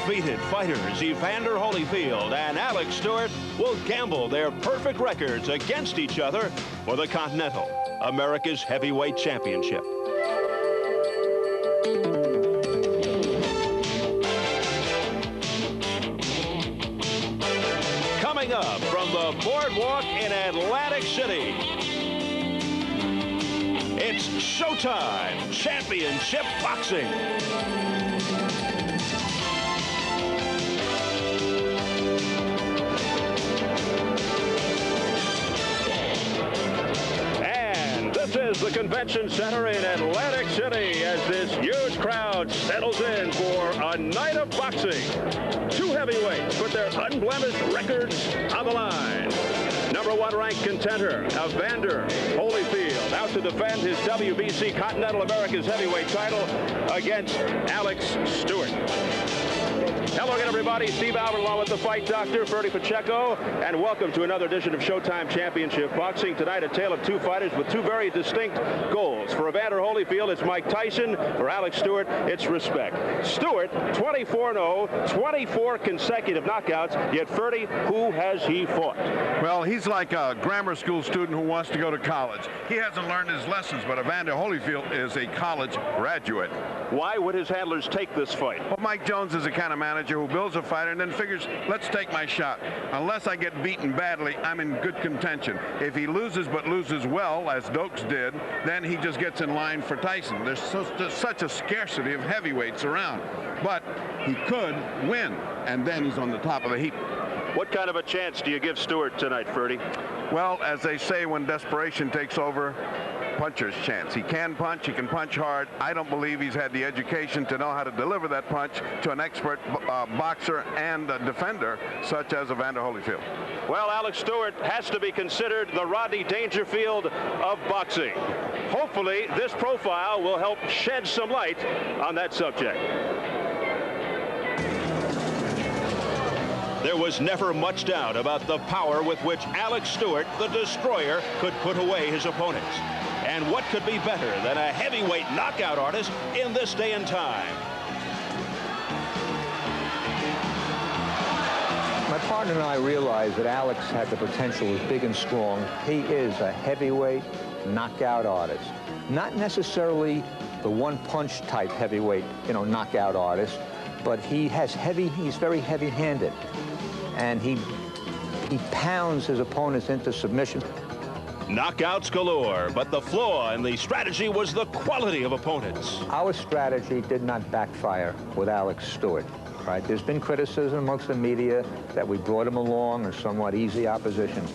Undefeated fighters Evander Holyfield and Alex Stewart will gamble their perfect records against each other for the Continental, America's Heavyweight Championship. Coming up from the boardwalk in Atlantic City, it's Showtime Championship Boxing. This is the convention center in Atlantic City as this huge crowd settles in for a night of boxing. Two heavyweights put their unblemished records on the line. #1 ranked contender Evander Holyfield out to defend his WBC Continental America's Heavyweight title against Alex Stewart. Hello again, everybody. Steve Albert along with the Fight Doctor, Ferdy Pacheco, and welcome to another edition of Showtime Championship Boxing. Tonight, a tale of two fighters with two very distinct goals. For Evander Holyfield, it's Mike Tyson. For Alex Stewart, it's respect. Stewart, 24-0, 24 consecutive knockouts, yet Ferdy, who has he fought? Well, he's like a grammar school student who wants to go to college. He hasn't learned his lessons, but Evander Holyfield is a college graduate. Why would his handlers take this fight? Well, Mike Jones is the kind of manager who builds a fighter and then figures, let's take my shot. Unless I get beaten badly, I'm in good contention. If he loses but loses well, as Dokes did, then he just gets in line for Tyson. There's such a scarcity of heavyweights around. But he could win, and then he's on the top of the heap. What kind of a chance do you give Stewart tonight, Ferdy? Well, as they say when desperation takes over, puncher's chance. He can punch, he can punch hard. I don't believe he's had the education to know how to deliver that punch to an expert boxer and defender such as Evander Holyfield. Well, Alex Stewart has to be considered the Rodney Dangerfield of boxing. Hopefully, this profile will help shed some light on that subject. There was never much doubt about the power with which Alex Stewart, the destroyer, could put away his opponents. And what could be better than a heavyweight knockout artist in this day and time? My partner and I realized that Alex had the potential, was big and strong. He is a heavyweight knockout artist. Not necessarily the one-punch type heavyweight, knockout artist, but he's very heavy-handed. And he pounds his opponents into submission. Knockouts galore, but the flaw in the strategy was the quality of opponents. Our strategy did not backfire with Alex Stewart, right? There's been criticism amongst the media that we brought him along or somewhat easy opposition.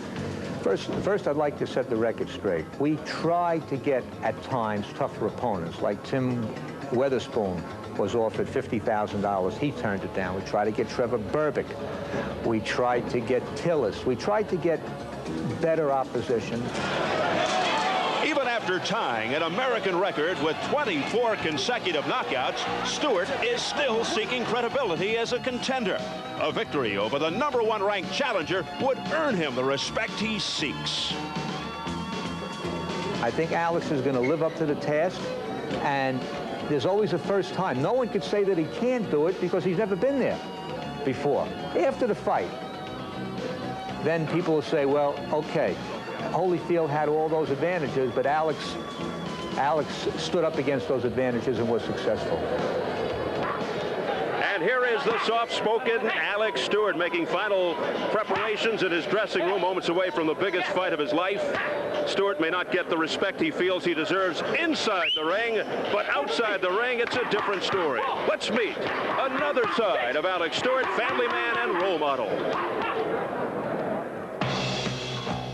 First, I'd like to set the record straight. We tried to get, at times, tougher opponents, like Tim Weatherspoon was offered $50,000. He turned it down. We tried to get Trevor Berbick. We tried to get Tillis. We tried to get better opposition. Even after tying an American record with 24 consecutive knockouts, Stewart is still seeking credibility as a contender. A victory over the #1 ranked challenger would earn him the respect he seeks. I think Alex is going to live up to the task, and there's always a first time. No one could say that he can't do it because he's never been there before. After the fight, then people will say, well, okay, Holyfield had all those advantages, but Alex stood up against those advantages and was successful. And here is the soft-spoken Alex Stewart making final preparations in his dressing room, moments away from the biggest fight of his life. Stewart may not get the respect he feels he deserves inside the ring, but outside the ring, it's a different story. Let's meet another side of Alex Stewart, family man and role model.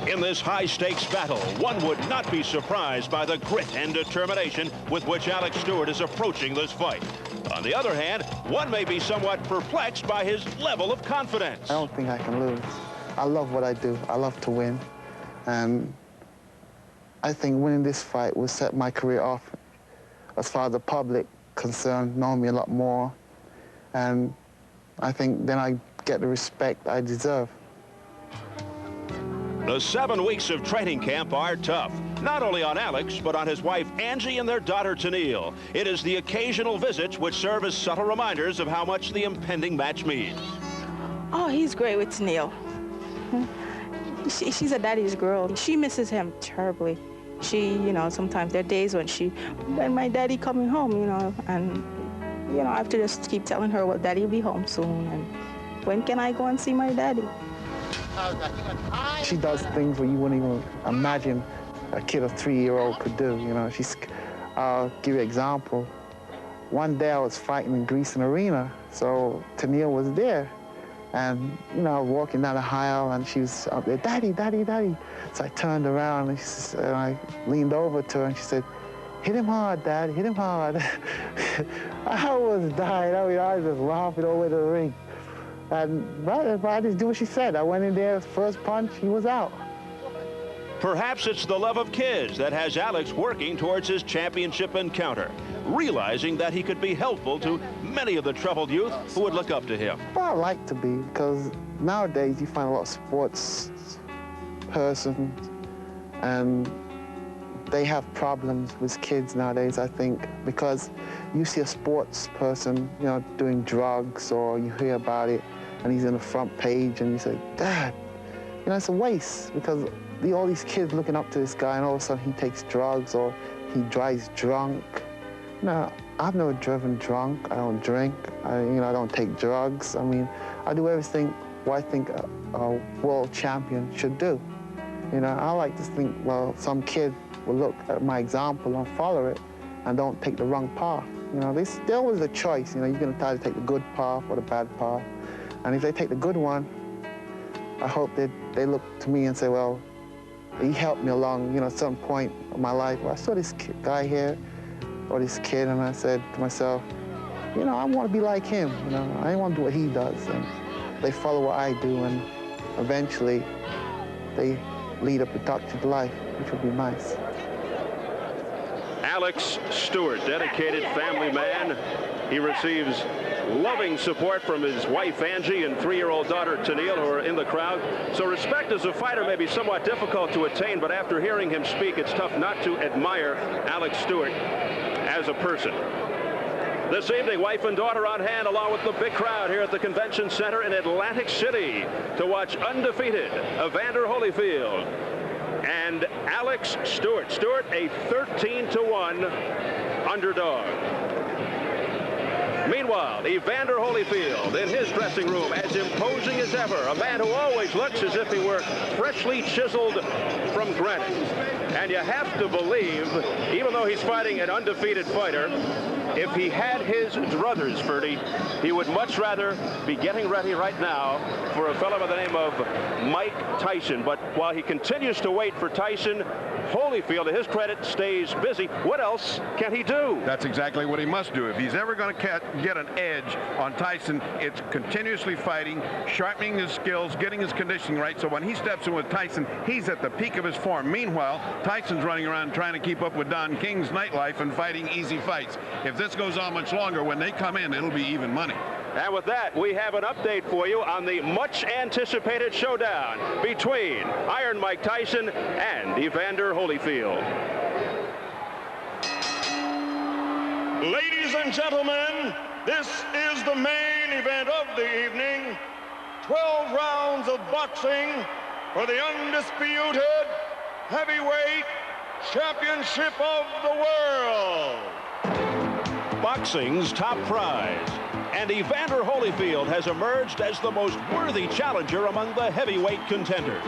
In this high-stakes battle, one would not be surprised by the grit and determination with which Alex Stewart is approaching this fight. On the other hand, one may be somewhat perplexed by his level of confidence. I don't think I can lose. I love what I do. I love to win. And I think winning this fight will set my career off as far as the public concerned, know me a lot more. And I think then I get the respect I deserve. The 7 weeks of training camp are tough. not only on Alex, but on his wife Angie and their daughter Tennille. It is the occasional visits which serve as subtle reminders of how much the impending match means. Oh, he's great with Tennille. She's a daddy's girl. She misses him terribly. You know, sometimes there are days when my daddy coming home, you know, and, you know, I have to just keep telling her, well, daddy will be home soon, and when can I go and see my daddy? She does things where you wouldn't even imagine a kid of 3-year-old could do, you know. I'll give you an example. One day I was fighting in Greece Arena, so Tennille was there. And, you know, I was walking down the aisle, and she was up there, Daddy, Daddy, Daddy. So I turned around, and I leaned over to her, and she said, hit him hard, Dad, hit him hard. I was dying. I mean, I was just laughing all the way to the ring. And I just do what she said. I went in there, first punch, he was out. Perhaps it's the love of kids that has Alex working towards his championship encounter, realizing that he could be helpful to many of the troubled youth who would look up to him. Well, I like to be, because nowadays you find a lot of sports persons, and they have problems with kids nowadays, I think, because you see a sports person, you know, doing drugs, or you hear about it, and he's in the front page, and you say, Dad, you know, it's a waste, because all these kids looking up to this guy, and all of a sudden he takes drugs, or he drives drunk. No, I've never driven drunk. I don't drink. I don't take drugs. I mean, I do everything what I think a world champion should do. You know, I like to think, well, some kid will look at my example and follow it, and don't take the wrong path. You know, there's always a choice. You know, you're going to try to take the good path or the bad path. And if they take the good one, I hope that they look to me and say, well, he helped me along, you know, at some point of my life. Well, I saw this guy here, or this kid, and I said to myself, you know, I want to be like him. You know, I want to do what he does. And they follow what I do, and eventually they lead a productive life, which would be nice. Alex Stewart, dedicated family man. He receives loving support from his wife Angie and 3-year-old daughter Tennille, who are in the crowd. So respect as a fighter may be somewhat difficult to attain, but after hearing him speak, it's tough not to admire Alex Stewart as a person. This evening, wife and daughter on hand, along with the big crowd here at the Convention Center in Atlantic City, to watch undefeated Evander Holyfield and Alex Stewart. Stewart, a 13-to-1 underdog. Meanwhile, Evander Holyfield in his dressing room, as imposing as ever, a man who always looks as if he were freshly chiseled from granite. And you have to believe, even though he's fighting an undefeated fighter, if he had his druthers, Ferdy, he would much rather be getting ready right now for a fellow by the name of Mike Tyson. But while he continues to wait for Tyson, Holyfield, to his credit, stays busy. What else can he do? That's exactly what he must do. If he's ever going to get an edge on Tyson, it's continuously fighting, sharpening his skills, getting his conditioning right, so when he steps in with Tyson, he's at the peak of his form. Meanwhile, Tyson's running around trying to keep up with Don King's nightlife and fighting easy fights. If this goes on much longer, when they come in, it'll be even money. And with that, we have an update for you on the much-anticipated showdown between Iron Mike Tyson and Evander Holyfield. Ladies and gentlemen, this is the main event of the evening. 12 rounds of boxing for the undisputed heavyweight championship of the world. Boxing's top prize. And Evander Holyfield has emerged as the most worthy challenger among the heavyweight contenders.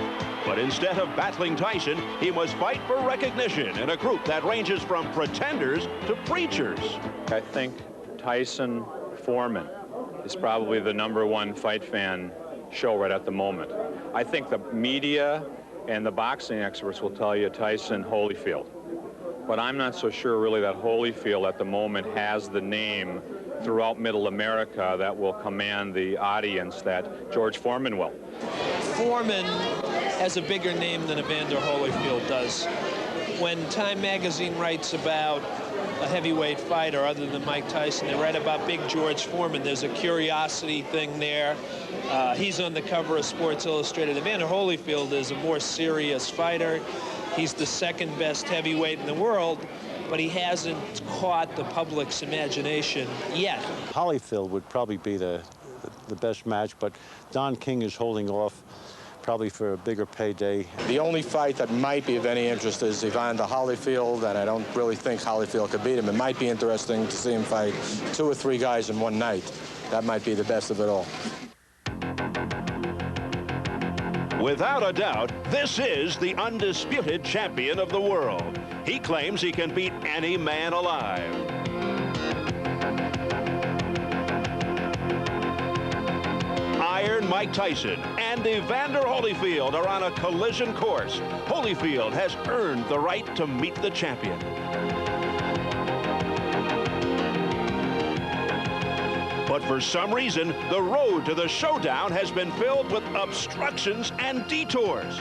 But instead of battling Tyson, he must fight for recognition in a group that ranges from pretenders to preachers. I think Tyson Foreman is probably the #1 fight fan show right at the moment. I think the media and the boxing experts will tell you Tyson Holyfield. But I'm not so sure really that Holyfield at the moment has the name throughout Middle America that will command the audience that George Foreman will. Foreman has a bigger name than Evander Holyfield does. When Time magazine writes about a heavyweight fighter other than Mike Tyson, they write about Big George Foreman. There's a curiosity thing there. He's on the cover of Sports Illustrated. Evander Holyfield is a more serious fighter. He's the second best heavyweight in the world, but he hasn't caught the public's imagination yet. Holyfield would probably be the best match, but Don King is holding off probably for a bigger payday. The only fight that might be of any interest is Evander Holyfield, and I don't really think Holyfield could beat him. It might be interesting to see him fight 2 or 3 guys in one night. That might be the best of it all. Without a doubt, this is the undisputed champion of the world. He claims he can beat any man alive. Iron Mike Tyson and Evander Holyfield are on a collision course. Holyfield has earned the right to meet the champion. But for some reason, the road to the showdown has been filled with obstructions and detours.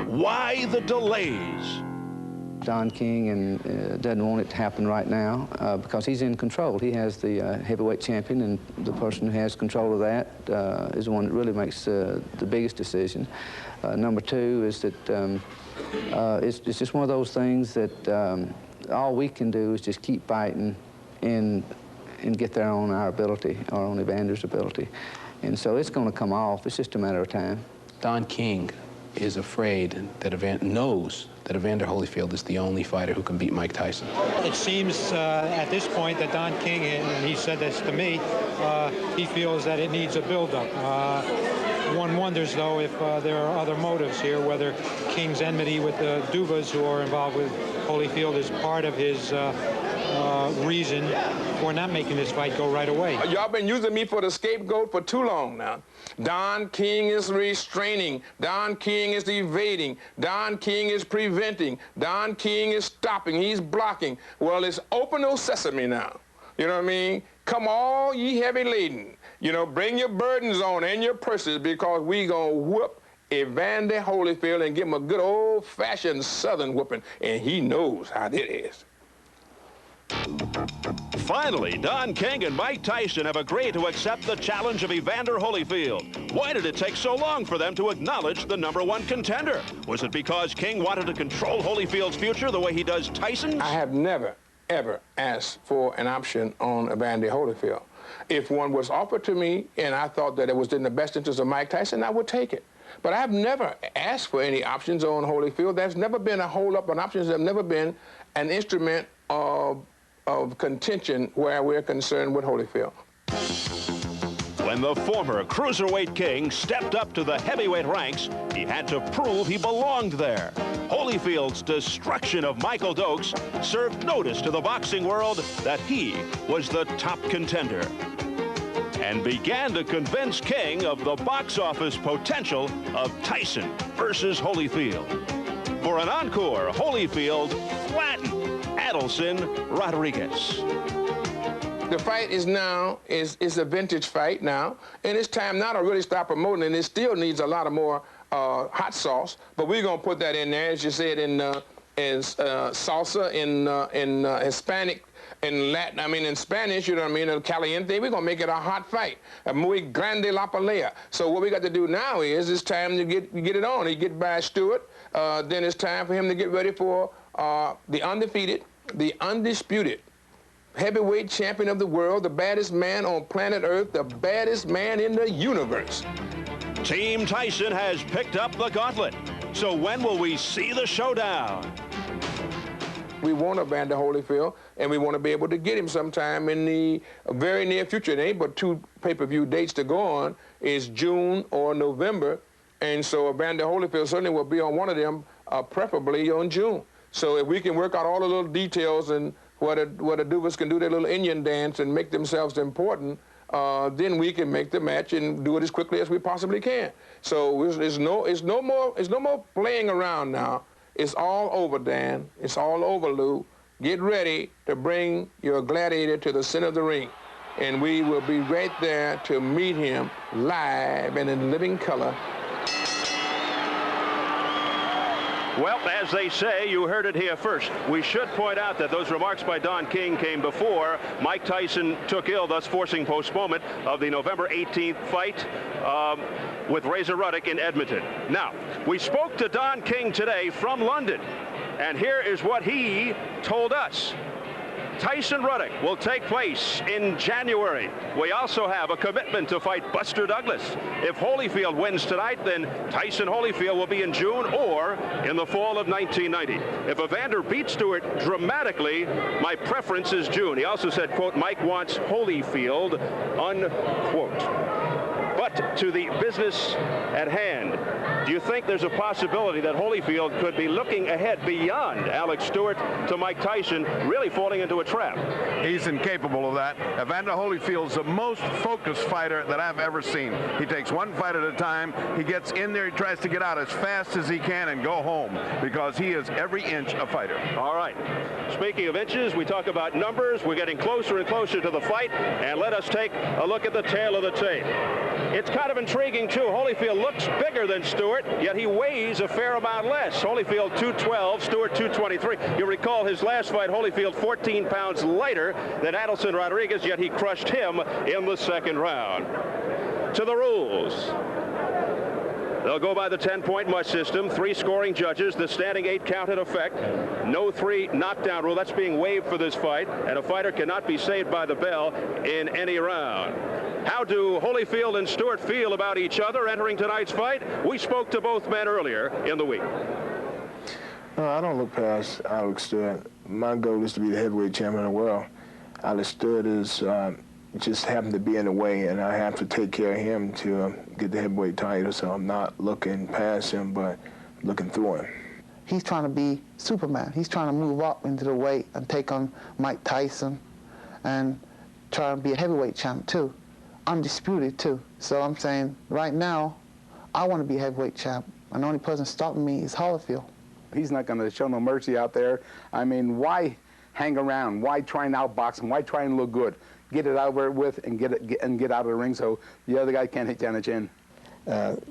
Why the delays? Don King doesn't want it to happen right now because he's in control. He has the heavyweight champion, and the person who has control of that is the one that really makes the biggest decision. Number 2 is that it's just one of those things that all we can do is just keep fighting and get there on our ability, or on Evander's ability. And so it's going to come off. It's just a matter of time. Don King is afraid that knows that Evander Holyfield is the only fighter who can beat Mike Tyson. It seems at this point that Don King, and he said this to me, he feels that it needs a build-up. One wonders, though, if there are other motives here, whether King's enmity with the Dubas who are involved with Holyfield is part of his reason for not making this fight go right away. Y'all been using me for the scapegoat for too long now. Don King is restraining. Don King is evading. Don King is preventing. Don King is stopping. He's blocking. Well, it's open no sesame now. You know what I mean? Come all ye heavy laden. You know, bring your burdens on and your purses, because we gonna whoop Evander Holyfield and give him a good old-fashioned Southern whooping, and he knows how that is. Finally, Don King and Mike Tyson have agreed to accept the challenge of Evander Holyfield. Why did it take so long for them to acknowledge the #1 contender? Was it because King wanted to control Holyfield's future the way he does Tyson's? I have never, ever asked for an option on Evander Holyfield. If one was offered to me and I thought that it was in the best interest of Mike Tyson, I would take it. But I've never asked for any options on Holyfield. There's never been a hold-up on options. There's never been an instrument of contention where we're concerned with Holyfield. When the former cruiserweight king stepped up to the heavyweight ranks, he had to prove he belonged there. Holyfield's destruction of Michael Dokes served notice to the boxing world that he was the top contender, and began to convince King of the box office potential of Tyson versus Holyfield. For an encore, Holyfield flattened Adelson Rodriguez. The fight is now, is a vintage fight now, and it's time now to really start promoting, and it still needs a lot of more hot sauce, but we're going to put that in there, as you said, in salsa, in Hispanic, in Latin, I mean in Spanish, you know what I mean, el caliente. We're going to make it a hot fight, a muy grande la pelea. So what we got to do now is it's time to get it on. He get by Stewart, then it's time for him to get ready for the undefeated, the undisputed heavyweight champion of the world, the baddest man on planet Earth, the baddest man in the universe. Team Tyson has picked up the gauntlet. So when will we see the showdown? We want Evander Holyfield, and we want to be able to get him sometime in the very near future. There ain't but 2 pay-per-view dates to go on. It's June or November, and so Evander Holyfield certainly will be on one of them, preferably on June. So if we can work out all the little details and what the Duvas can do their little Indian dance and make themselves important, then we can make the match and do it as quickly as we possibly can. So it's no more playing around now. It's all over, Dan. It's all over, Lou. Get ready to bring your gladiator to the center of the ring, and we will be right there to meet him live and in living color. Well, as they say, you heard it here first. We should point out that those remarks by Don King came before Mike Tyson took ill, thus forcing postponement of the November 18th fight with Razor Riddick in Edmonton. Now, we spoke to Don King today from London, and here is what he told us. Tyson Riddick will take place in January. We also have a commitment to fight Buster Douglas. If Holyfield wins tonight, then Tyson Holyfield will be in June or in the fall of 1990. If Evander beats Stewart dramatically, my preference is June. He also said, quote, Mike wants Holyfield, unquote. But to the business at hand, do you think there's a possibility that Holyfield could be looking ahead beyond Alex Stewart to Mike Tyson, really falling into a trap? He's incapable of that. Evander Holyfield's the most focused fighter that I've ever seen. He takes one fight at a time. He gets in there, he tries to get out as fast as he can and go home because he is every inch a fighter. All right. Speaking of inches, we talk about numbers. We're getting closer and closer to the fight, and let us take a look at the tail of the tape. It's kind of intriguing, too. Holyfield looks bigger than Stewart, yet he weighs a fair amount less. Holyfield 212, Stewart 223. You recall his last fight, Holyfield 14 pounds lighter than Adelson Rodriguez, yet he crushed him in the second round. To the rules. They'll go by the 10-point must system. 3 scoring judges. The standing 8 count in effect. No 3 knockdown rule. That's being waived for this fight. And a fighter cannot be saved by the bell in any round. How do Holyfield and Stewart feel about each other entering tonight's fight? We spoke to both men earlier in the week. No, I don't look past Alex Stewart. My goal is to be the heavyweight champion of the world. Alex Stewart is just happened to be in the way, and I have to take care of him to get the heavyweight title, so I'm not looking past him, but looking through him. He's trying to be Superman. He's trying to move up into the weight and take on Mike Tyson and try to be a heavyweight champ, too. Undisputed, too. So I'm saying, right now, I want to be a heavyweight champ, and the only person stopping me is Holyfield. He's not going to show no mercy out there. I mean, why hang around? Why try and outbox him? Why try and look good? Get it over with and get out of the ring so the other guy can't hit you on the chin.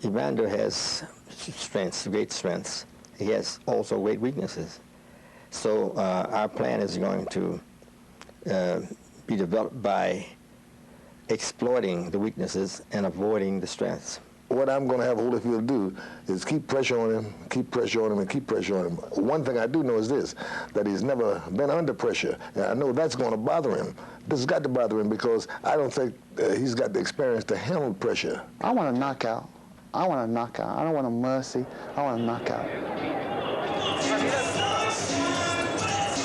Evander has strengths, great strengths. He has also great weaknesses. So our plan is going to be developed by exploiting the weaknesses and avoiding the strengths. What I'm going to have Holyfield do is keep pressure on him, keep pressure on him, and keep pressure on him. One thing I do know is this, that he's never been under pressure. And I know that's going to bother him. This has got to bother him because I don't think he's got the experience to handle pressure. I want a knockout. I want a knockout. I don't want a mercy. I want a knockout.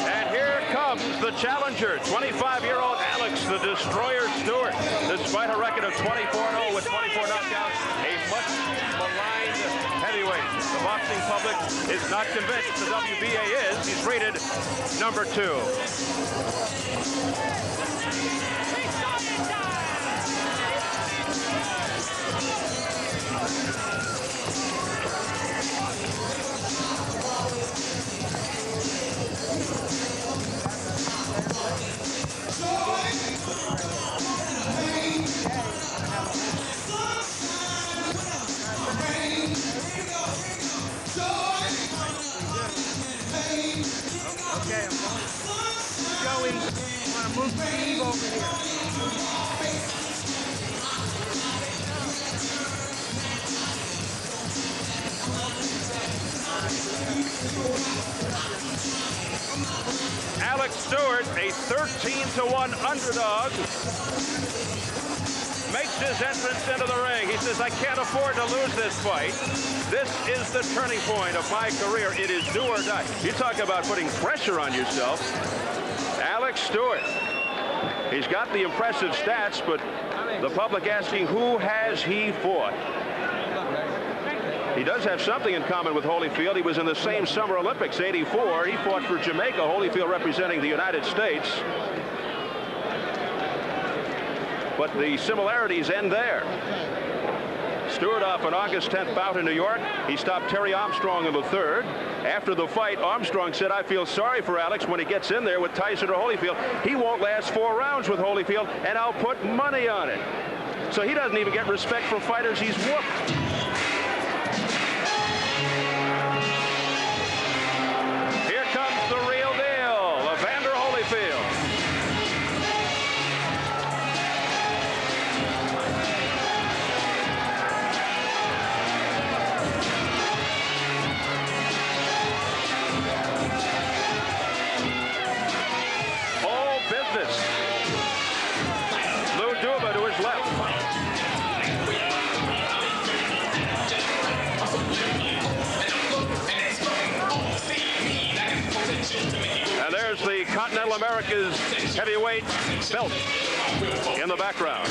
And here comes the challenger, 25-year-old Alex the Destroyer Stewart. Despite a record of 24-0 with 24 knockouts, a much maligned heavyweight. The boxing public is not convinced. The WBA is. He's rated number 2. Okay, I'm going. Joey, I'm going to move Steve over here. Alex Stewart, a 13-1 underdog, makes his entrance into the ring. He says, I can't afford to lose this fight. This is the turning point of my career. It is do or die. You talk about putting pressure on yourself. Alex Stewart, he's got the impressive stats, but the public asking, who has he fought? He does have something in common with Holyfield. He was in the same Summer Olympics, '84. He fought for Jamaica, Holyfield representing the United States. But the similarities end there. Stewart off an August 10th bout in New York. He stopped Terry Armstrong in the 3rd. After the fight, Armstrong said, I feel sorry for Alex when he gets in there with Tyson or Holyfield. He won't last 4 rounds with Holyfield, and I'll put money on it. So he doesn't even get respect for fighters he's whooped. his heavyweight belt in the background.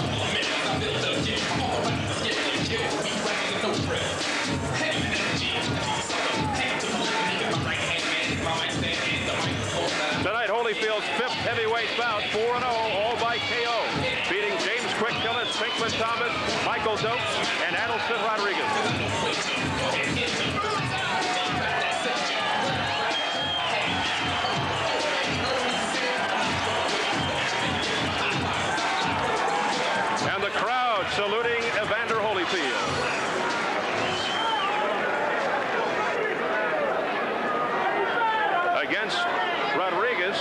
Tonight, Holyfield's 5th heavyweight bout, 4-0, all by KO, beating James Quick Killer, Pinkman Thomas, Michael Dokes, and Adelson Rodriguez. And the crowd saluting Evander Holyfield. Against Rodriguez,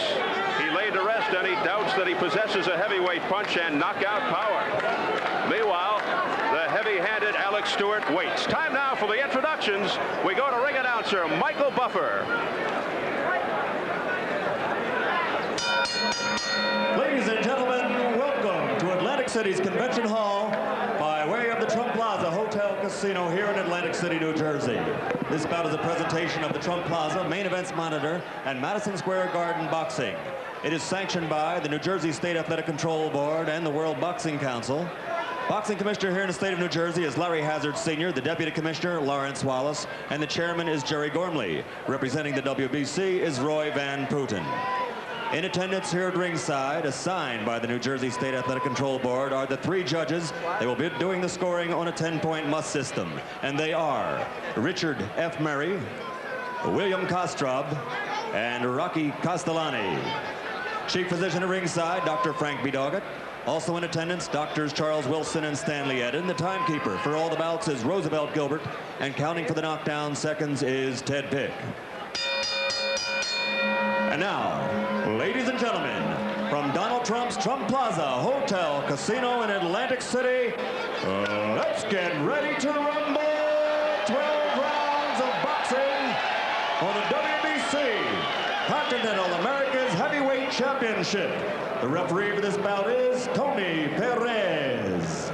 he laid to rest any doubts that he possesses a heavyweight punch and knockout power. Meanwhile, the heavy-handed Alex Stewart waits. Time now for the introductions. We go to ring announcer Michael Buffer. Ladies and gentlemen, welcome to Atlantic City's Convention Hall by way of the Trump Plaza Hotel Casino here in Atlantic City, New Jersey. This bout is a presentation of the Trump Plaza Main Events Monitor and Madison Square Garden Boxing. It is sanctioned by the New Jersey State Athletic Control Board and the World Boxing Council. Boxing commissioner here in the state of New Jersey is Larry Hazard Sr., the deputy commissioner, Lawrence Wallace, and the chairman is Jerry Gormley. Representing the WBC is Roy Van Putten. In attendance here at ringside, assigned by the New Jersey State Athletic Control Board, are the 3 judges. They will be doing the scoring on a 10-point must system. And they are Richard F. Murray, William Kostrub, and Rocky Castellani. Chief physician at ringside, Dr. Frank B. Doggett. Also in attendance, Doctors Charles Wilson and Stanley Eden. The timekeeper for all the bouts is Roosevelt Gilbert. And counting for the knockdown seconds is Ted Pick. And now, ladies and gentlemen, from Donald Trump's Trump Plaza Hotel Casino in Atlantic City, let's get ready to rumble. 12 rounds of boxing for the WBC Continental America's Heavyweight Championship. The referee for this bout is Tony Perez.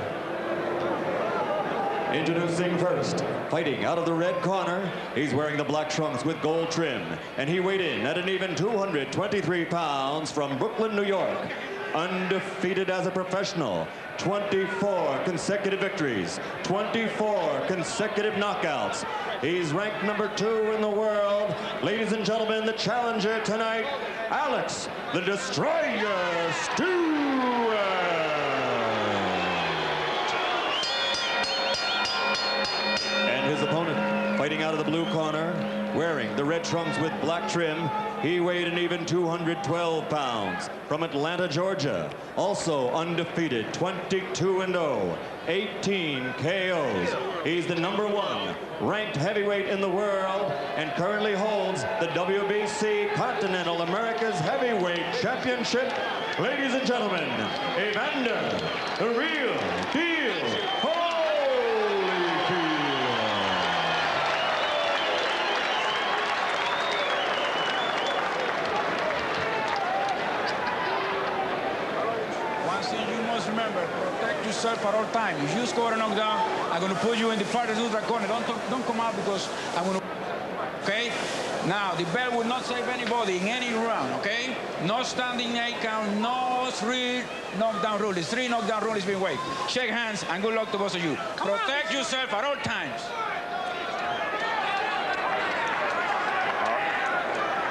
Introducing first, fighting out of the red corner, he's wearing the black trunks with gold trim, and he weighed in at an even 223 pounds from Brooklyn, New York. Undefeated as a professional, 24 consecutive victories, 24 consecutive knockouts. He's ranked #2 in the world. Ladies and gentlemen, the challenger tonight, Alex the Destroyer Stewart. And his opponent, fighting out of the blue corner, wearing the red trunks with black trim, he weighed an even 212 pounds. From Atlanta, Georgia, also undefeated, 22-0, 18 KOs. He's the #1 ranked heavyweight in the world and currently holds the WBC Continental America's Heavyweight Championship. Ladies and gentlemen, Evander, the real deal Holyfield. One thing you must remember, protect yourself at all times. If you score a knockdown, I'm going to put you in the farthest ultra corner. Don't come out because I'm going to... Okay? Now, the bell will not save anybody in any round, okay? No standing 8 count, no 3 knockdown rule. The 3 knockdown rule is being waived. Shake hands and good luck to both of you. Protect yourself at all times.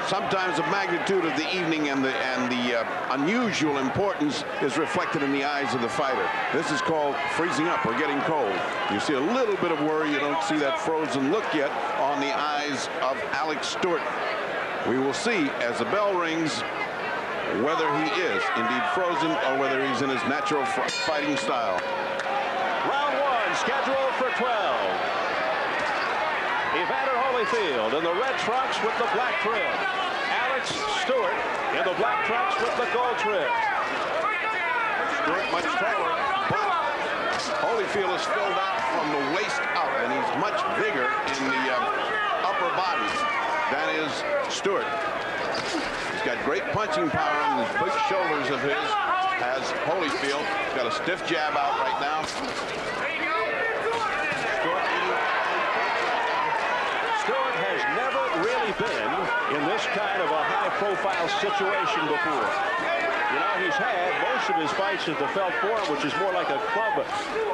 Sometimes the magnitude of the evening and the unusual importance is reflected in the eyes of the fighter. This is called freezing up or getting cold. You see a little bit of worry. You don't see that frozen look yet on the eyes of Alex Stewart. We will see as the bell rings whether he is indeed frozen or whether he's in his natural fighting style. Round 1 scheduled for 12. Evander Holyfield in the red trunks with the black trim. Alex Stewart in the black trunks with the gold trim. Stewart much taller, but Holyfield is filled out from the waist up, and he's much bigger in the upper body than is Stewart. He's got great punching power on these big shoulders of his, as Holyfield. He's got a stiff jab out right now. Stewart has never really been in this kind of a high-profile situation before. You know, he's had most of his fights at the Felt Forum, which is more like a club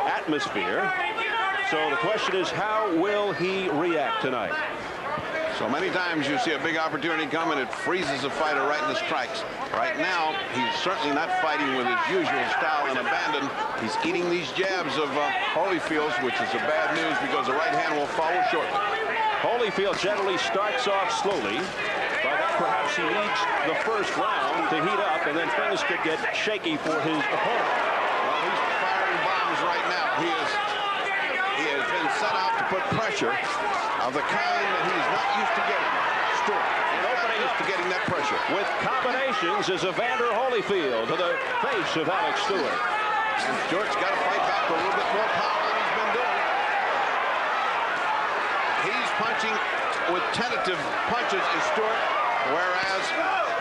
atmosphere. So the question is, how will he react tonight? So many times you see a big opportunity come and it freezes a fighter right in the strikes. Right now, he's certainly not fighting with his usual style and abandon. He's eating these jabs of Holyfield's, which is a bad news because the right hand will follow shortly. Holyfield generally starts off slowly. By that, perhaps he needs the first round to heat up, and then things could get shaky for his opponent. Well, he's firing bombs right now. He has been set out to put pressure of the kind that he's not used to getting. Stewart, opening up to getting that pressure. With combinations is Evander Holyfield to the face of Alex Stewart. And Stewart's got to fight back with a little bit more power than he's been doing. He's punching with tentative punches is Stewart, whereas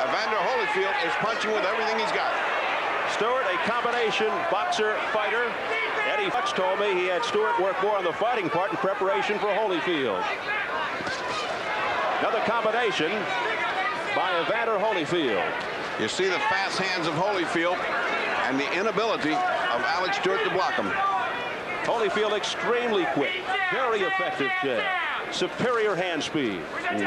Evander Holyfield is punching with everything he's got. Stewart, a combination boxer fighter. Eddie Futch told me he had Stewart work more on the fighting part in preparation for Holyfield. Another combination by Evander Holyfield. You see the fast hands of Holyfield and the inability of Alex Stewart to block him. Holyfield extremely quick, very effective jab. Superior hand speed.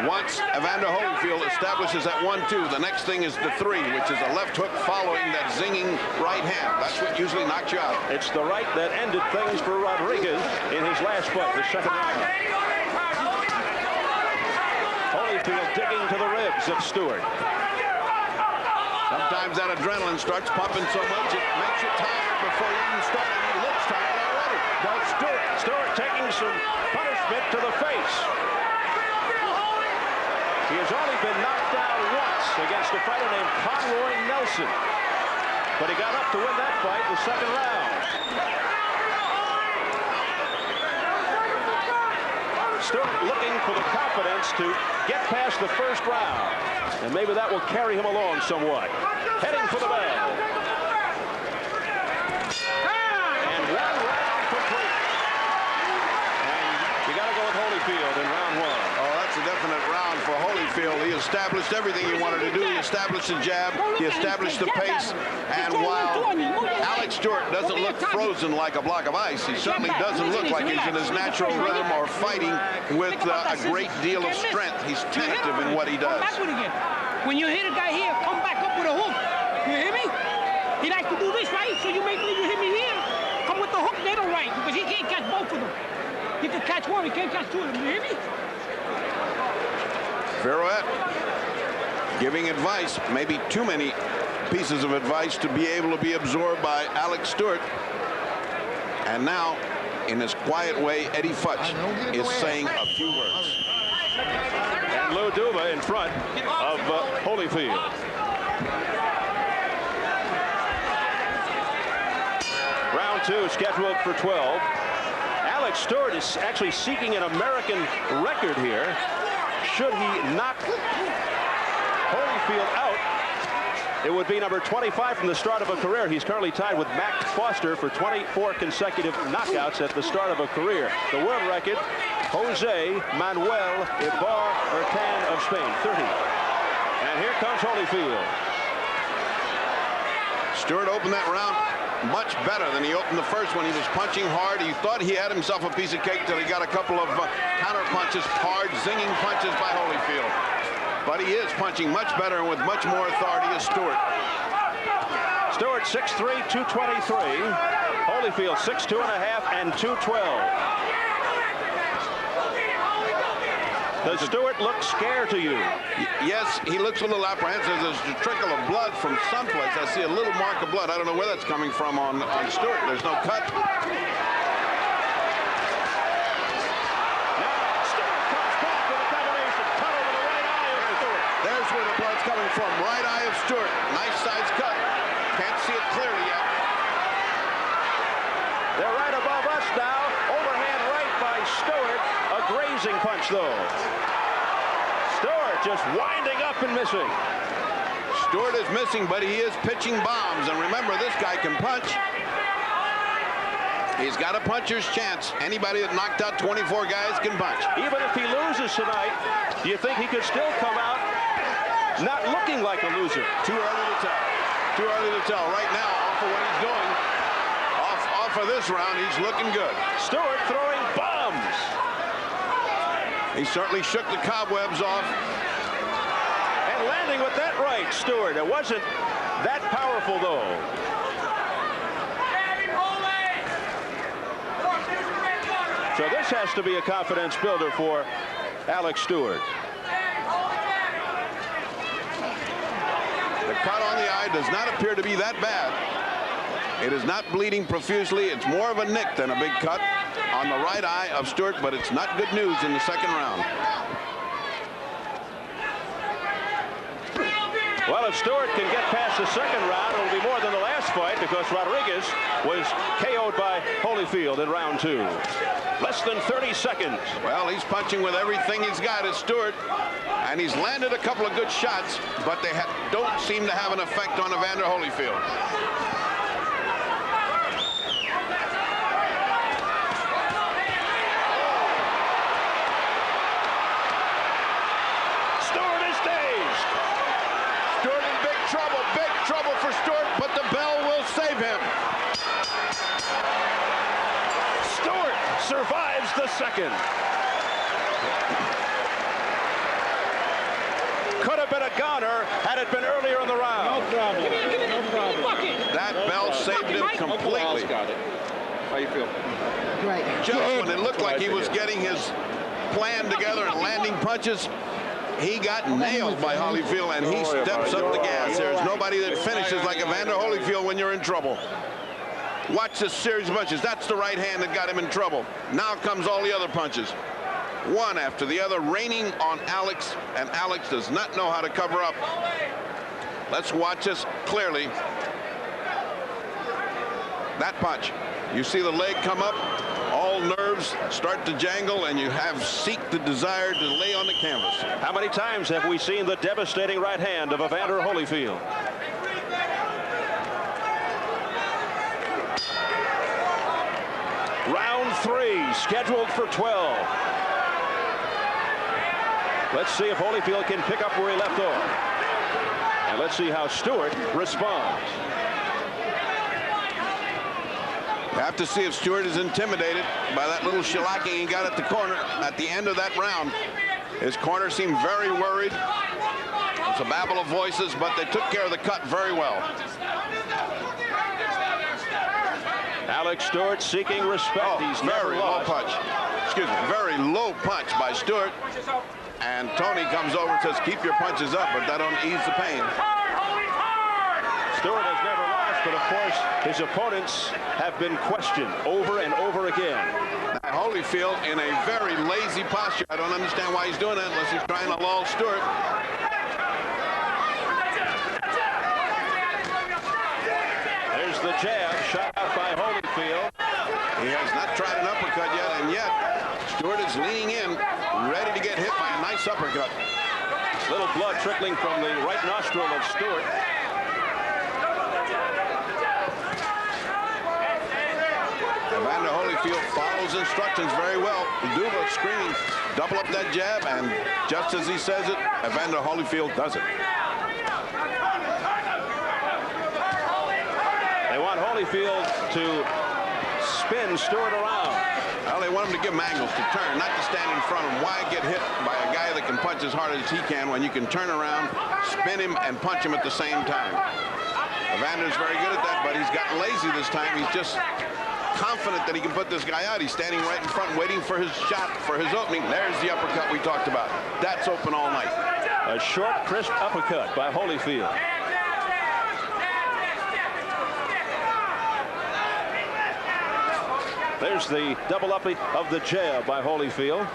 Once Evander Holyfield establishes that 1-2, the next thing is the 3, which is a left hook following that zinging right hand. That's what usually knocks you out. It's the right that ended things for Rodriguez in his last fight, the second round. Holyfield digging to the ribs of Stewart. Sometimes that adrenaline starts pumping so much it makes you tired before you even start, and he looks tired already. Now Stewart taking some punishment to the face. He has only been knocked down once against a fighter named Conroy Nelson, but he got up to win that fight in the second round. Stewart looking for the confidence to get past the first round, and maybe that will carry him along somewhat. Heading for the bell. And 1 round complete. And you got to go with Holyfield in round 1. Oh, that's a definite round for Holyfield. He established everything he wanted to do. He established the jab. He established the pace. And while Alex Stewart doesn't look frozen like a block of ice, he certainly doesn't look like he's in his natural rhythm or fighting with a great deal of strength. He's tentative in what he does. When you hit a guy here, come back up with a hook. You hear me? He likes to do this, right? So you make me, you hit me here. Come with the hook middle, right? Because he can't catch both of them. He can catch one, he can't catch two of them. You hear me? Virouette giving advice, maybe too many pieces of advice to be able to be absorbed by Alex Stewart. And now, in his quiet way, Eddie Futch is saying a few words. And Lou Duva in front of Holyfield. Round 2 scheduled for 12. Alex Stewart is actually seeking an American record here. Should he knock Holyfield out, it would be number 25 from the start of a career. He's currently tied with Mac Foster for 24 consecutive knockouts at the start of a career. The world record, Jose Manuel Ibar Urtan of Spain, 30. And here comes Holyfield. Stewart opened that round much better than he opened the first one. He was punching hard. He thought he had himself a piece of cake till he got a couple of counter punches, hard, zinging punches by Holyfield. But he is punching much better and with much more authority as Stewart. Stewart 6'3", 223. Holyfield 6'2.5" and 212. Does Stewart look scared to you? Yes, he looks a little apprehensive. There's a trickle of blood from someplace. I see a little mark of blood. I don't know where that's coming from on Stewart. There's no cut. There's where the blood's coming from. Right eye of Stewart. Nice size cut. Can't see it clearly yet. They're right above us now. Overhand right by Stewart. A grazing punch, though. Stewart just winding up and missing. Stewart is missing, but he is pitching bombs. And remember, this guy can punch. He's got a puncher's chance. Anybody that knocked out 24 guys can punch. Even if he loses tonight, do you think he could still come out not looking like a loser? Too early to tell. too early to tell. Right now, off of what he's doing, off of this round, he's looking good. Stewart throwing bombs. He certainly shook the cobwebs off. And landing with that right, Stewart. It wasn't that powerful, though. So this has to be a confidence builder for Alex Stewart. The cut on the eye does not appear to be that bad. It is not bleeding profusely. It's more of a nick than a big cut on the right eye of Stewart, but it's not good news in the second round. Well, if Stewart can get past the second round, it'll be more than the last fight because Rodriguez was KO'd by Holyfield in round 2. Less than 30 seconds. Well, he's punching with everything he's got at Stewart, and he's landed a couple of good shots, but they don't seem to have an effect on Evander Holyfield. Stewart is dazed. Stewart in big trouble for Stewart, but the bell will save him. Stewart survives the second. Could have been a goner had it been earlier in the round. No problem. No problem. That bell saved him completely. Got it. How you feel? Great. Just when it looked like he was getting his plan together and landing punches, he got nailed by Holyfield, and he steps up the gas. There's nobody that finishes like Evander Holyfield when you're in trouble. Watch this series of punches. That's the right hand that got him in trouble. Now comes all the other punches. One after the other, raining on Alex, and Alex does not know how to cover up. Let's watch this clearly. That punch. You see the leg come up, all nerves start to jangle, and you seek the desire to lay on the canvas. How many times have we seen the devastating right hand of Evander Holyfield? Round 3, scheduled for 12. Let's see if Holyfield can pick up where he left off. And let's see how Stewart responds. You have to see if Stewart is intimidated by that little shellacking he got at the corner at the end of that round. His corner seemed very worried. It's a babble of voices, but they took care of the cut very well. Alex Stewart seeking respect. He's very low punch. Excuse me, very low punch by Stewart. And Tony comes over and says, keep your punches up, but that don't ease the pain. Stewart has never lost, but of course his opponents have been questioned over and over again. Now, Holyfield in a very lazy posture. I don't understand why he's doing that unless he's trying to lull Stewart. There's the jab shot out by Holyfield. He has not tried an uppercut yet, and yet Stewart is leaning in, ready to get hit by a nice uppercut. Little blood trickling from the right nostril of Stewart. Evander Holyfield follows instructions very well. Duva screaming, double up that jab, and just as he says it, Evander Holyfield does it. They want Holyfield to spin Stewart around. Well, they want him to give him angles to turn, not to stand in front of him. Why get hit by a guy that can punch as hard as he can when you can turn around, spin him, and punch him at the same time? Evander's very good at that, but he's gotten lazy this time. He's just confident that he can put this guy out. He's standing right in front waiting for his shot, for his opening. There's the uppercut we talked about. That's open all night. A short, crisp uppercut by Holyfield. There's the double up of the jab by Holyfield.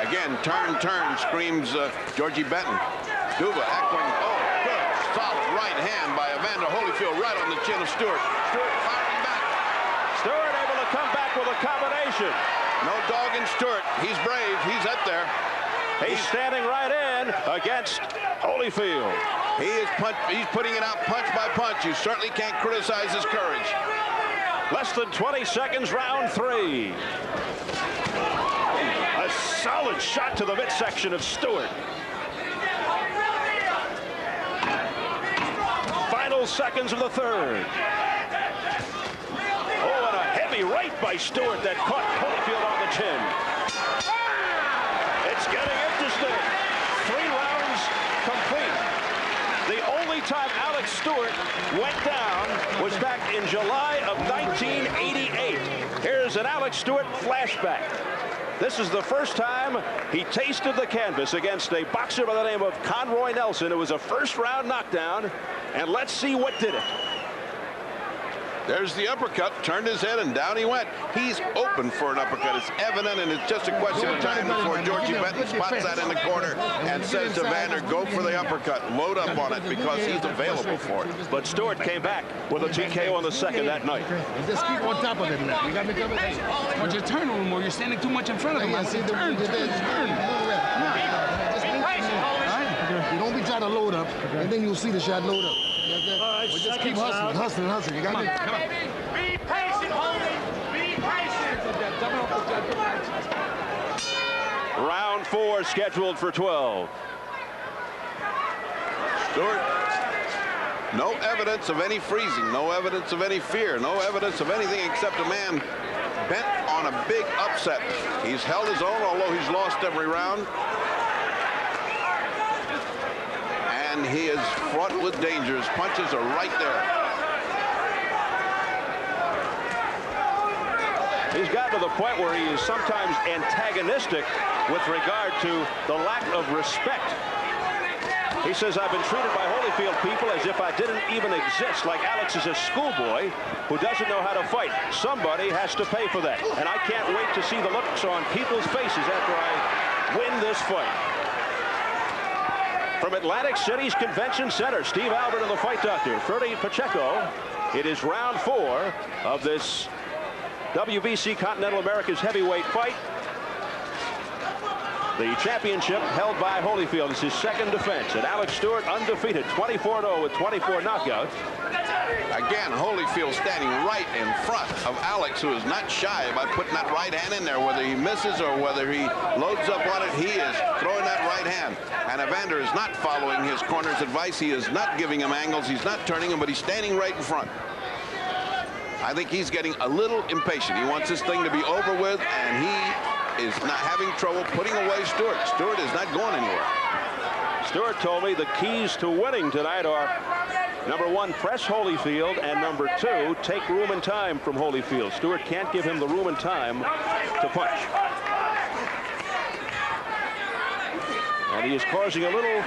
Again, turn, screams Georgie Benton. Duva echoing, oh, good, solid right hand by Evander Holyfield right on the chin of Stewart. Stewart firing back. Stewart able to come back with a combination. No dog in Stewart. He's brave. He's up there. He's standing right in against Holyfield. He's putting it out punch by punch. You certainly can't criticize his courage. Less than 20 seconds, round 3. A solid shot to the midsection of Stewart. Final seconds of the 3rd. Oh, and a heavy right by Stewart that caught Holyfield on the chin. It's getting interesting. 3 rounds complete. The only time Alex Stewart went down was back in July of 1988. Here's an Alex Stewart flashback. This is the first time he tasted the canvas against a boxer by the name of Conroy Nelson. It was a first-round knockdown, and let's see what did it. There's the uppercut, turned his head, and down he went. He's open for an uppercut. It's evident, and it's just a question of time before Georgie Benton spots that in the corner and says to Evander, go for the uppercut. Load up on it because he's available for it. But Stewart came back with a TKO on the 2nd that night. Just keep on top of it now. You got me covered? Well, just turn a little more. You're standing too much in front of him. I said turn. You don't be trying to load up, and then you'll see the shot load up. Just keep hustling. You got me? Come on. Be patient, homie. Be patient. Round 4 scheduled for 12. Stewart, no evidence of any freezing, no evidence of any fear, no evidence of anything except a man bent on a big upset. He's held his own, although he's lost every round. And he is fraught with danger. His punches are right there. He's gotten to the point where he is sometimes antagonistic with regard to the lack of respect. He says, I've been treated by Holyfield people as if I didn't even exist, like Alex is a schoolboy who doesn't know how to fight. Somebody has to pay for that. And I can't wait to see the looks on people's faces after I win this fight. From Atlantic City's Convention Center, Steve Albert and the fight doctor, Ferdy Pacheco. It is round 4 of this WBC Continental America's heavyweight fight. The championship held by Holyfield is his 2nd defense, and Alex Stewart undefeated, 24-0 with 24 knockouts. Again, Holyfield standing right in front of Alex, who is not shy about putting that right hand in there. Whether he misses or whether he loads up on it, he is throwing that right hand. And Evander is not following his corner's advice. He is not giving him angles. He's not turning him, but he's standing right in front. I think he's getting a little impatient. He wants this thing to be over with, and he is not having trouble putting away Stewart. Stewart is not going anywhere. Stewart told me the keys to winning tonight are, number 1, press Holyfield, and number 2, take room and time from Holyfield. Stewart can't give him the room and time to punch. And he is causing a little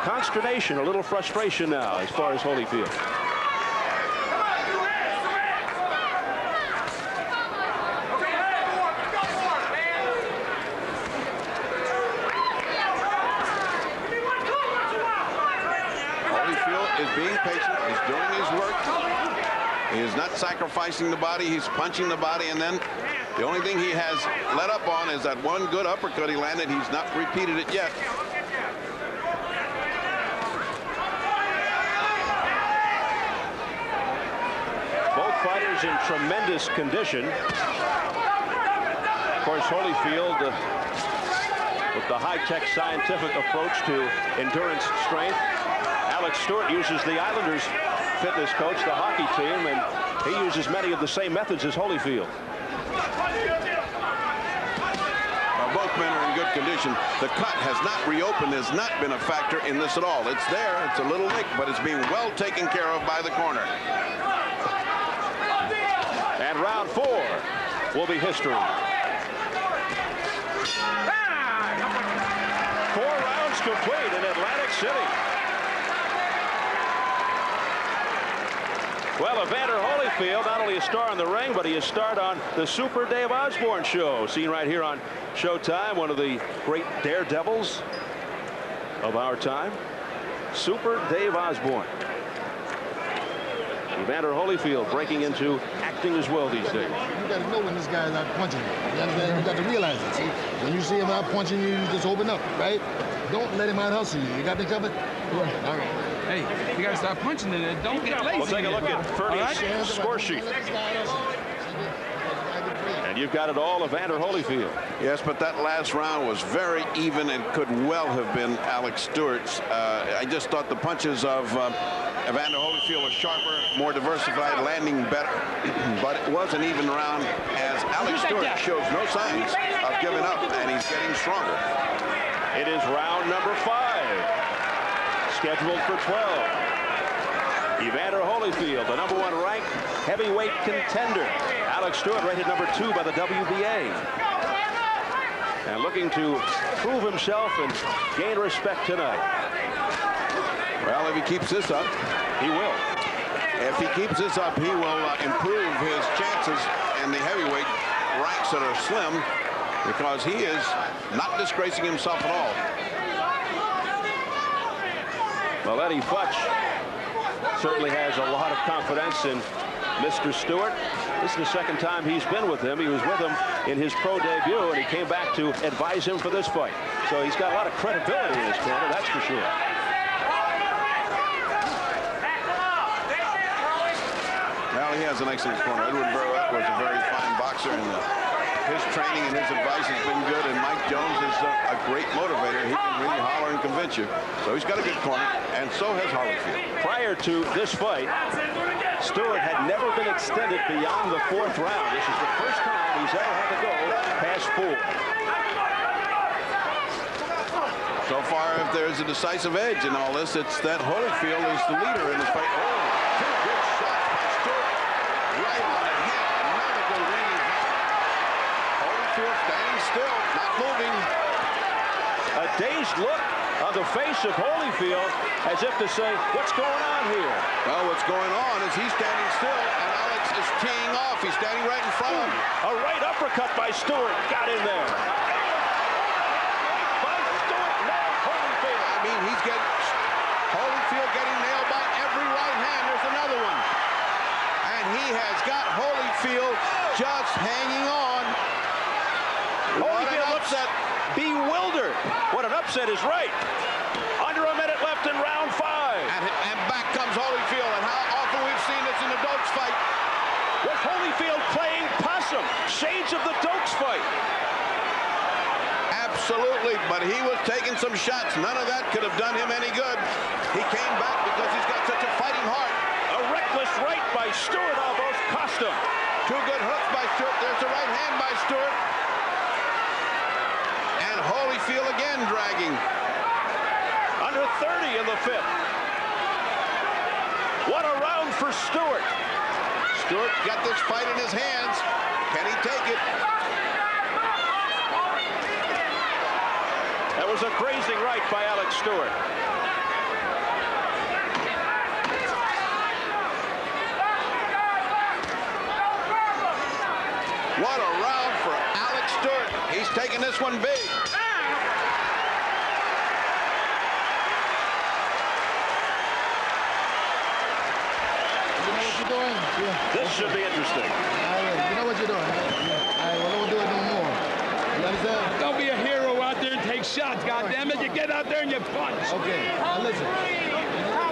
consternation, a little frustration now as far as Holyfield. Being patient, he's doing his work. He is not sacrificing the body, he's punching the body, and then the only thing he has let up on is that one good uppercut he landed. He's not repeated it yet. Both fighters in tremendous condition. Of course, Holyfield with the high-tech scientific approach to endurance strength. Alex Stewart uses the Islanders fitness coach, the hockey team, and he uses many of the same methods as Holyfield. Both men are in good condition. The cut has not reopened, has not been a factor in this at all. It's there, it's a little nick, but it's being well taken care of by the corner. And round 4 will be history. 4 rounds complete in Atlantic City. Well, Evander Holyfield, not only a star in the ring, but he is starred on the Super Dave Osborne show, seen right here on Showtime, one of the great daredevils of our time, Super Dave Osborne. Evander Holyfield breaking into acting as well these days. You got to know when this guy is out punching you. You got to realize it. See, when you see him out punching you, you just open up, right? Don't let him out hustle you. You got me covered? Yeah. All right. Hey, you got to start punching in it. Don't get lazy. We'll take a look at Ferdy's score sheet. And you've got it all, Evander Holyfield. Yes, but that last round was very even and could well have been Alex Stewart's. I just thought the punches of Evander Holyfield were sharper, more diversified, landing better. But it was an even round as Alex Stewart shows no signs of giving up, and he's getting stronger. It is round number 5, scheduled for 12. Evander Holyfield, the #1 ranked heavyweight contender. Alex Stewart rated #2 by the WBA. And looking to prove himself and gain respect tonight. Well, if he keeps this up, he will. If he keeps this up, he will improve his chances in the heavyweight ranks that are slim, because he is not disgracing himself at all. Well, Eddie Futch certainly has a lot of confidence in Mr. Stewart. This is the second time he's been with him. He was with him in his pro debut, and he came back to advise him for this fight. So he's got a lot of credibility in his corner, that's for sure. Well, he has an excellent corner. Edward Burroughs was a very fine boxer, and his training and his advice has been good, and Mike Jones is a great motivator. He can really holler and convince you. So he's got a good corner, and so has Holyfield. Prior to this fight, Stewart had never been extended beyond the 4th round. This is the first time he's ever had to go past 4. So far, if there's a decisive edge in all this, it's that Holyfield is the leader in the fight. Oh, 2 good shots by Stewart. Right on the head. Another good range. Holyfield standing still, not moving. A dazed look on the face of Holyfield, as if to say, what's going on here? Well, what's going on is he's standing still, and Alex is teeing off. He's standing right in front of him. A right uppercut by Stewart. Got in there. By Stewart, nailed Holyfield. I mean, he's getting Holyfield getting nailed by every right hand. There's another one. And he has got Holyfield just hanging on. Holyfield looks bewildered. What an upset is right. Under a minute left in round 5. And back comes Holyfield. And how often we've seen this in the Dokes fight. Was Holyfield playing possum? Shades of the Dokes fight. Absolutely, but he was taking some shots. None of that could have done him any good. He came back because he's got such a fighting heart. A reckless right by Stewart almost cost him. 2 good hooks by Stewart. There's a right hand by Stewart. And Holyfield again dragging. Under 30 in the 5th. What a round for Stewart. Stewart got this fight in his hands. Can he take it? That was a grazing right by Alex Stewart. What a round for Alex Stewart. He's taking this one big. This should be interesting. You know what you're doing. All right, well, don't do it no more. You understand? Don't be a hero out there and take shots, goddammit. You get out there and you punch. Okay, now listen. You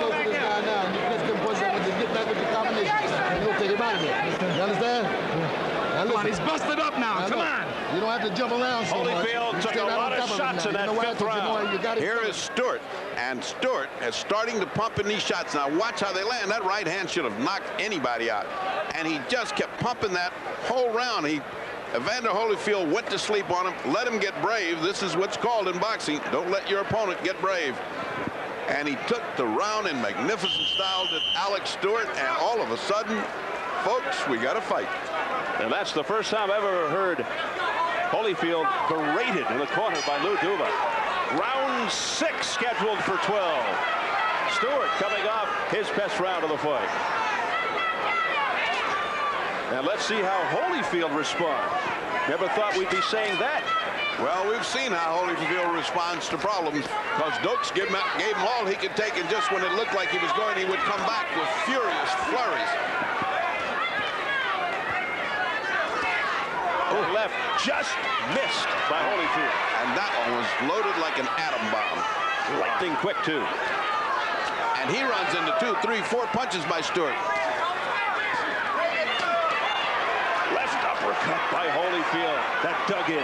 go to this guy now, and you catch them punches up, and you get back with your combination. And you'll take him out of here. You understand? Now, Come on, he's busted up now. Come on. You don't have to jump around so much. Holyfield took a lot of shots in that 5th round. Here is Stewart, and Stewart is starting to pump in these shots. Now watch how they land. That right hand should have knocked anybody out, and he just kept pumping that whole round. Evander Holyfield went to sleep on him. Let him get brave. This is what's called in boxing. Don't let your opponent get brave. And he took the round in magnificent style to Alex Stewart, and all of a sudden, folks, we got to fight. And that's the first time I've ever heard Holyfield berated in the corner by Lou Duva. Round 6 scheduled for 12. Stewart coming off his best round of the fight. And let's see how Holyfield responds. Never thought we'd be saying that. Well, we've seen how Holyfield responds to problems, because Dokes gave him all he could take, and just when it looked like he was going, he would come back with furious flurries. Left just missed by Holyfield. And that one was loaded like an atom bomb. Lightning quick, too. And he runs into 2, 3, 4 punches by Stewart. Left uppercut. uppercut by Holyfield. That dug in.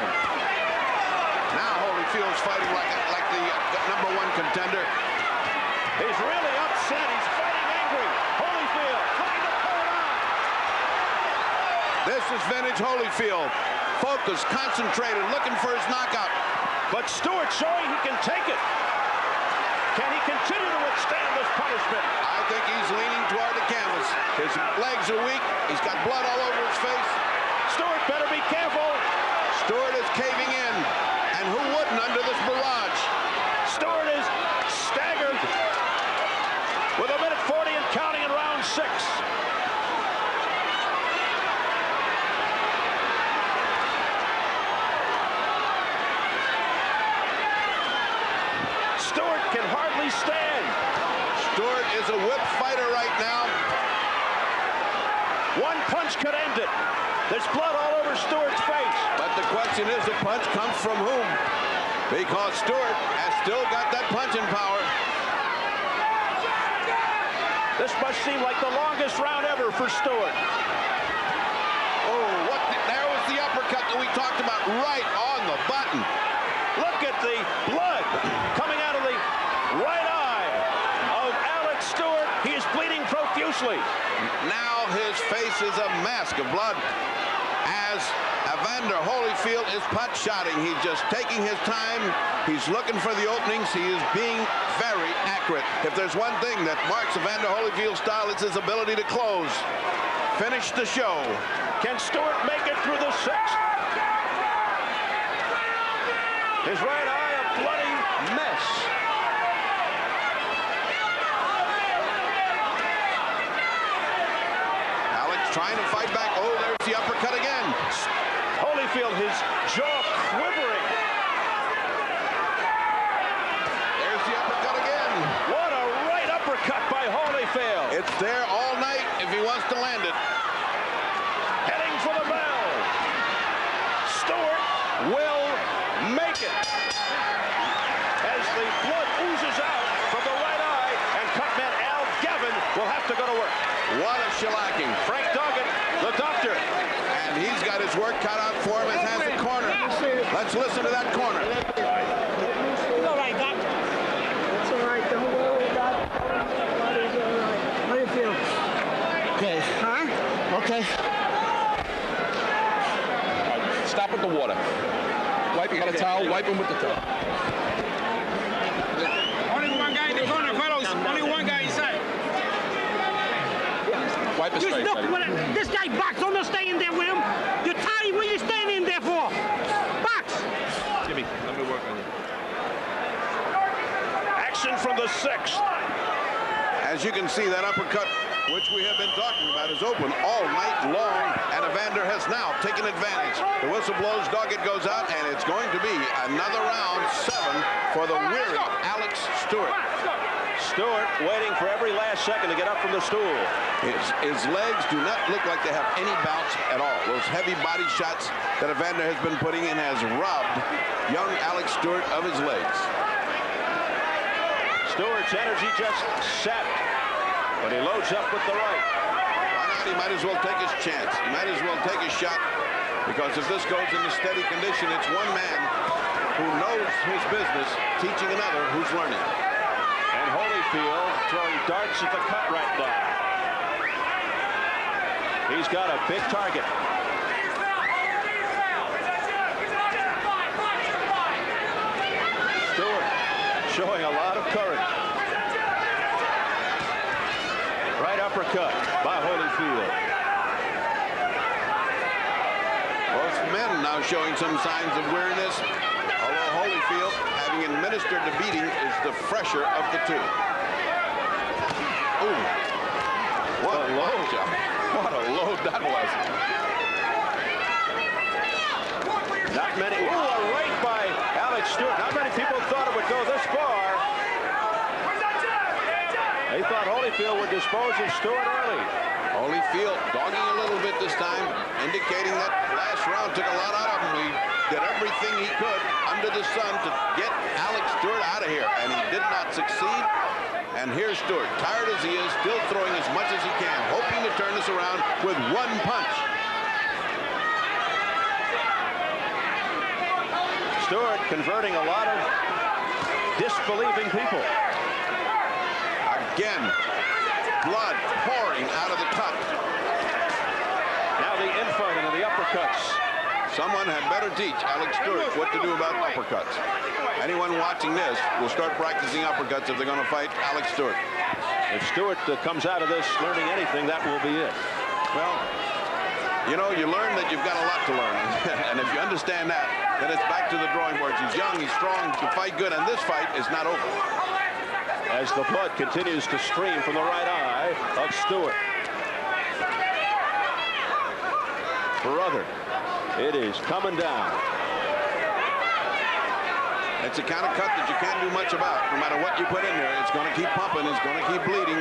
Now Holyfield's fighting like the #1 contender. He's really upset. He's fighting angry. Holyfield trying to pull it on. This is vintage Holyfield. Focused, concentrated, looking for his knockout. But Stewart showing he can take it. Can he continue to withstand this punishment? I think he's leaning toward the canvas. His legs are weak. He's got blood all over his face. Stewart better be careful. Stewart is caving in. And who wouldn't under this barrage? Stewart is staggered with 1:40 and counting in round 6. Stewart can hardly stand. Stewart is a whip fighter right now. One punch could end it. There's blood all over Stewart's face. But the question is, the punch comes from whom? Because Stewart has still got that punching power. This must seem like the longest round ever for Stewart. Oh, there was the uppercut that we talked about, right on the button. Look at the blood coming out of the right eye of Alex Stewart. He is bleeding profusely. Now his face is a mask of blood as Evander Holyfield is pot-shotting. He's just taking his time. He's looking for the openings. He is being very accurate. If there's one thing that marks Evander Holyfield's style, it's his ability to close. Finish the show. Can Stewart make it through the 6th? His right eye a bloody mess. Alex trying to fight back. Oh, there's the uppercut again. Holyfield, his jaw quivering. There's the uppercut again. What a right uppercut by Holyfield. It's there all night if he wants to land it. Heading for the bell. Stewart will make it. As the blood oozes out from the right eye, and cutman Al Gavin will have to go to work. What a shellacking. Frank Doggett, the doctor. And he's got his work cut out for him as has the corner. Let's listen to that corner. It's all right, Doc. It's all right. Don't worry, Doc. Everybody's all right. How do you feel? Okay. Huh? Okay. Stop with the water. Wipe, you got a towel, wipe him with the towel. Only one guy in the corner, fellows. Only one guy inside. Wipe his face. This guy box. Don't stay in there with him. You're tired. What are you standing in there for? Box. Jimmy, let me work on you. Action from the 6th. As you can see, that uppercut, which we have been talking about, is open all night long, and Evander has now taken advantage. The whistle blows, Doggett goes out, and it's going to be another round 7 for the weary Alex Stewart. Stewart waiting for every last second to get up from the stool. His legs do not look like they have any bounce at all. Those heavy body shots that Evander has been putting in has robbed young Alex Stewart of his legs. Stewart's energy just sapped, but he loads up with the right. Why not? He might as well take his chance. He might as well take a shot, because if this goes in a steady condition, it's one man who knows his business teaching another who's learning. And Holyfield throwing darts at the cut right now. He's got a big target. Stewart showing a lot of courage. Right uppercut by Holyfield. Both men now showing some signs of weariness, although Holyfield, having administered the beating, is the fresher of the two. Ooh. What a load. What a load that was. Not many. Ooh, a right by Alex Stewart. Not many people thought it would go this far. They thought Holyfield would dispose of Stewart early. Holyfield dogging a little bit this time, indicating that last round took a lot out of him. He did everything he could under the sun to get Alex Stewart out of here, and he did not succeed. And here's Stewart, tired as he is, still throwing as much as he can, hoping to turn this around with one punch. Stewart converting a lot of disbelieving people. Again, blood pouring out of the cut. Now the infighting of the uppercuts. Someone had better teach Alex Stewart what to do about uppercuts. Anyone watching this will start practicing uppercuts if they're going to fight Alex Stewart. If Stewart comes out of this learning anything, that will be it. Well, you know, you learn that you've got a lot to learn. And if you understand that, then it's back to the drawing boards. He's young, he's strong, he can fight good, and this fight is not over. As the blood continues to stream from the right eye of Stewart. Brother, it is coming down. It's the kind of cut that you can't do much about. No matter what you put in there, it's going to keep pumping, it's going to keep bleeding.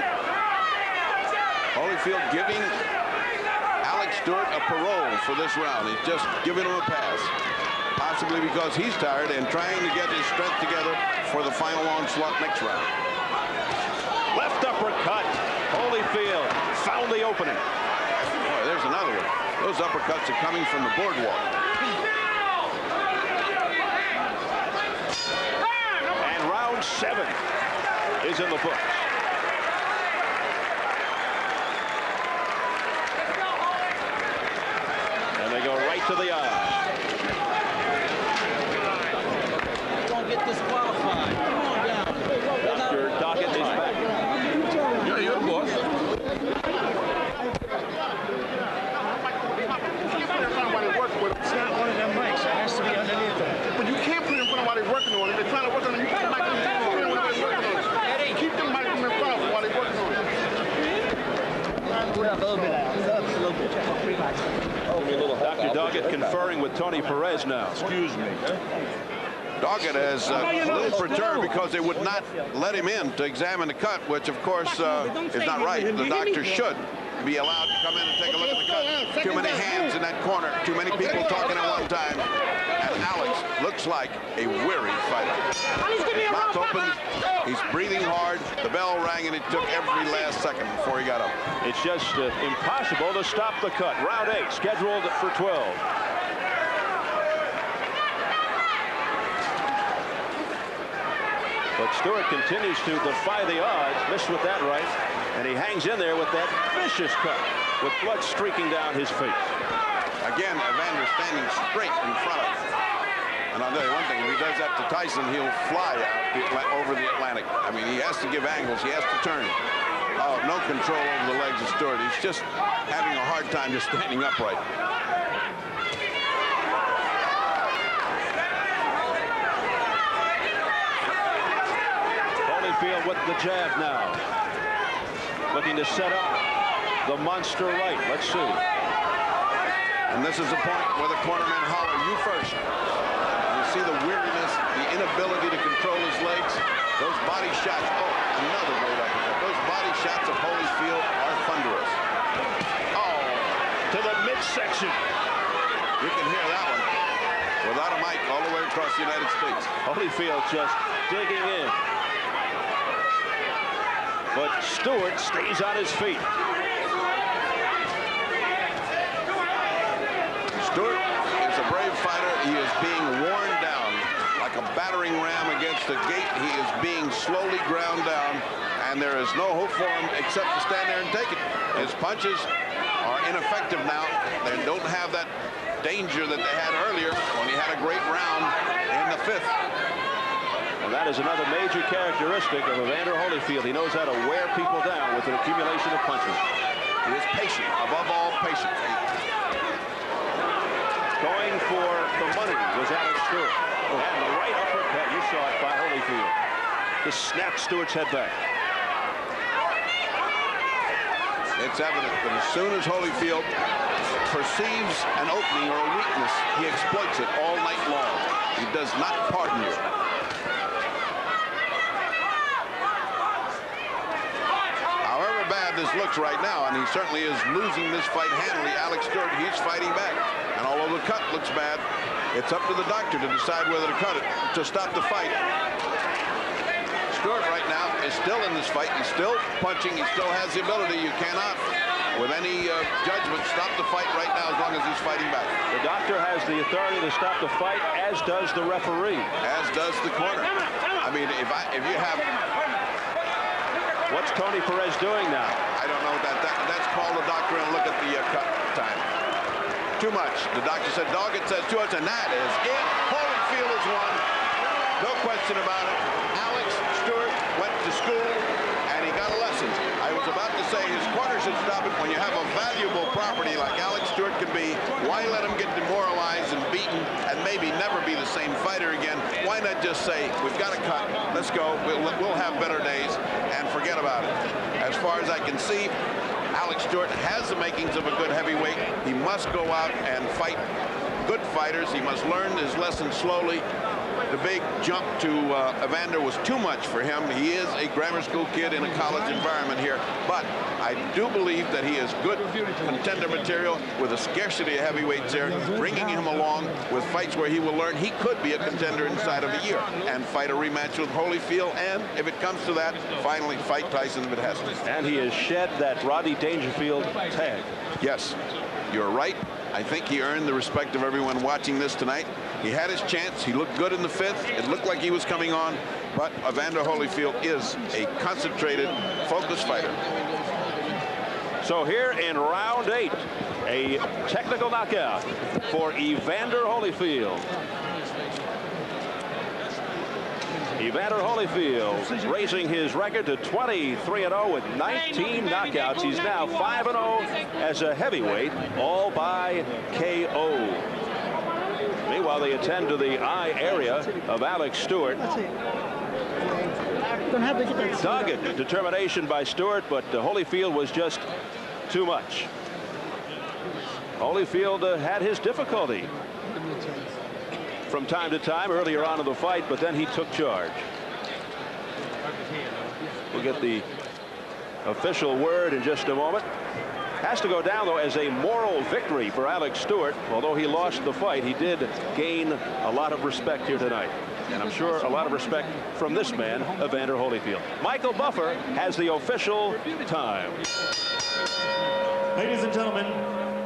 Holyfield giving Alex Stewart a parole for this round. He's just giving him a pass. Possibly because he's tired and trying to get his strength together for the final onslaught next round. Left uppercut. Holyfield found the opening. Boy, there's another one. Those uppercuts are coming from the boardwalk. And round 7 is in the books. And they go right to the eye. Don't get disqualified. Come on down. Dr. Doggett is back. Yeah, you're the boss. It's not one of them mics. It has to be underneath them. But you can't put it in front of while they're working on it. They're trying to work on it. You put the mic in front of while they're working on it. Keep the mic in front of them while they're working on it. Dr. Doggett conferring with Tony Perez now. Excuse me. Doggett has a little perturbed because they would not let him in to examine the cut, which of course is not right. The doctor should be allowed to come in and take a look at the cut. Too many hands in that corner, too many people talking at one time. And Alex looks like a weary fighter. His mouth open, he's breathing hard. The bell rang and it took every last second before he got up. It's just impossible to stop the cut. Round 8 scheduled for 12. But Stewart continues to defy the odds. Missed with that right. And he hangs in there with that vicious cut with blood streaking down his face. Again, Evander standing straight in front of him. And I'll tell you one thing, if he does that to Tyson, he'll fly over the Atlantic. I mean, he has to give angles. He has to turn. Oh, no control over the legs of Stewart. He's just having a hard time just standing upright. Holyfield with the jab now. Looking to set up the monster right. Let's see. And this is the point where the cornermen holler, you first. You see the weariness, the inability to control his legs. Those body shots, oh, another great uppercut. Those body shots of Holyfield are thunderous. Oh, to the midsection. You can hear that one without a mic all the way across the United States. Holyfield just digging in. But Stewart stays on his feet. Stewart is a brave fighter. He is being worn down like a battering ram against a gate. He is being slowly ground down, and there is no hope for him except to stand there and take it. His punches are ineffective now. They don't have that danger that they had earlier when he had a great round in the 5th. And that is another major characteristic of Evander Holyfield. He knows how to wear people down with an accumulation of punches. He is patient, above all patient. Going for the money was Alex Stewart. And the right uppercut, you saw it by Holyfield. Just snapped Stewart's head back. It's evident that as soon as Holyfield perceives an opening or a weakness, he exploits it all night long. He does not pardon you. However bad this looks right now, and he certainly is losing this fight handily, Alex Stewart, he's fighting back. And although the cut looks bad, it's up to the doctor to decide whether to cut it, to stop the fight. Stewart right now is still in this fight. He's still punching. He still has the ability. You cannot with any judgment, stop the fight right now as long as he's fighting back. The doctor has the authority to stop the fight, as does the referee. As does the corner. I mean, if you have... What's Tony Perez doing now? I don't know. That's call the doctor and look at the cut time. Too much. The doctor said, dog, it says 2 outs, and that is it. Holyfield has won. No question about it. Alex Stewart went to school, and he got a lesson. I was about to say his corner should stop it. When you have a valuable property like Alex Stewart can be, why let him get demoralized and beaten and maybe never be the same fighter again? Why not just say, we've got a cut, let's go, we'll have better days, and forget about it. As far as I can see, Alex Stewart has the makings of a good heavyweight. He must go out and fight good fighters. He must learn his lesson slowly. The big jump to Evander was too much for him. He is a grammar school kid in a college environment here, but I do believe that he is good contender material with a scarcity of heavyweights there, bringing him along with fights where he will learn he could be a contender inside of a year and fight a rematch with Holyfield, and if it comes to that, finally fight Tyson if it has to. And he has shed that Rodney Dangerfield tag. Yes, you're right. I think he earned the respect of everyone watching this tonight. He had his chance. He looked good in the 5th. It looked like he was coming on, but Evander Holyfield is a concentrated, focused fighter. So here in round 8, a technical knockout for Evander Holyfield. Evander Holyfield raising his record to 23-0 with 19 knockouts. He's now 5-0 as a heavyweight, all by KO. Meanwhile, they attend to the eye area of Alex Stewart. Dogged determination by Stewart, but Holyfield was just too much. Holyfield had his difficulty from time to time earlier on in the fight, but then he took charge. We'll get the official word in just a moment. Has to go down, though, as a moral victory for Alex Stewart. Although he lost the fight, he did gain a lot of respect here tonight. And I'm sure a lot of respect from this man, Evander Holyfield. Michael Buffer has the official time. Ladies and gentlemen,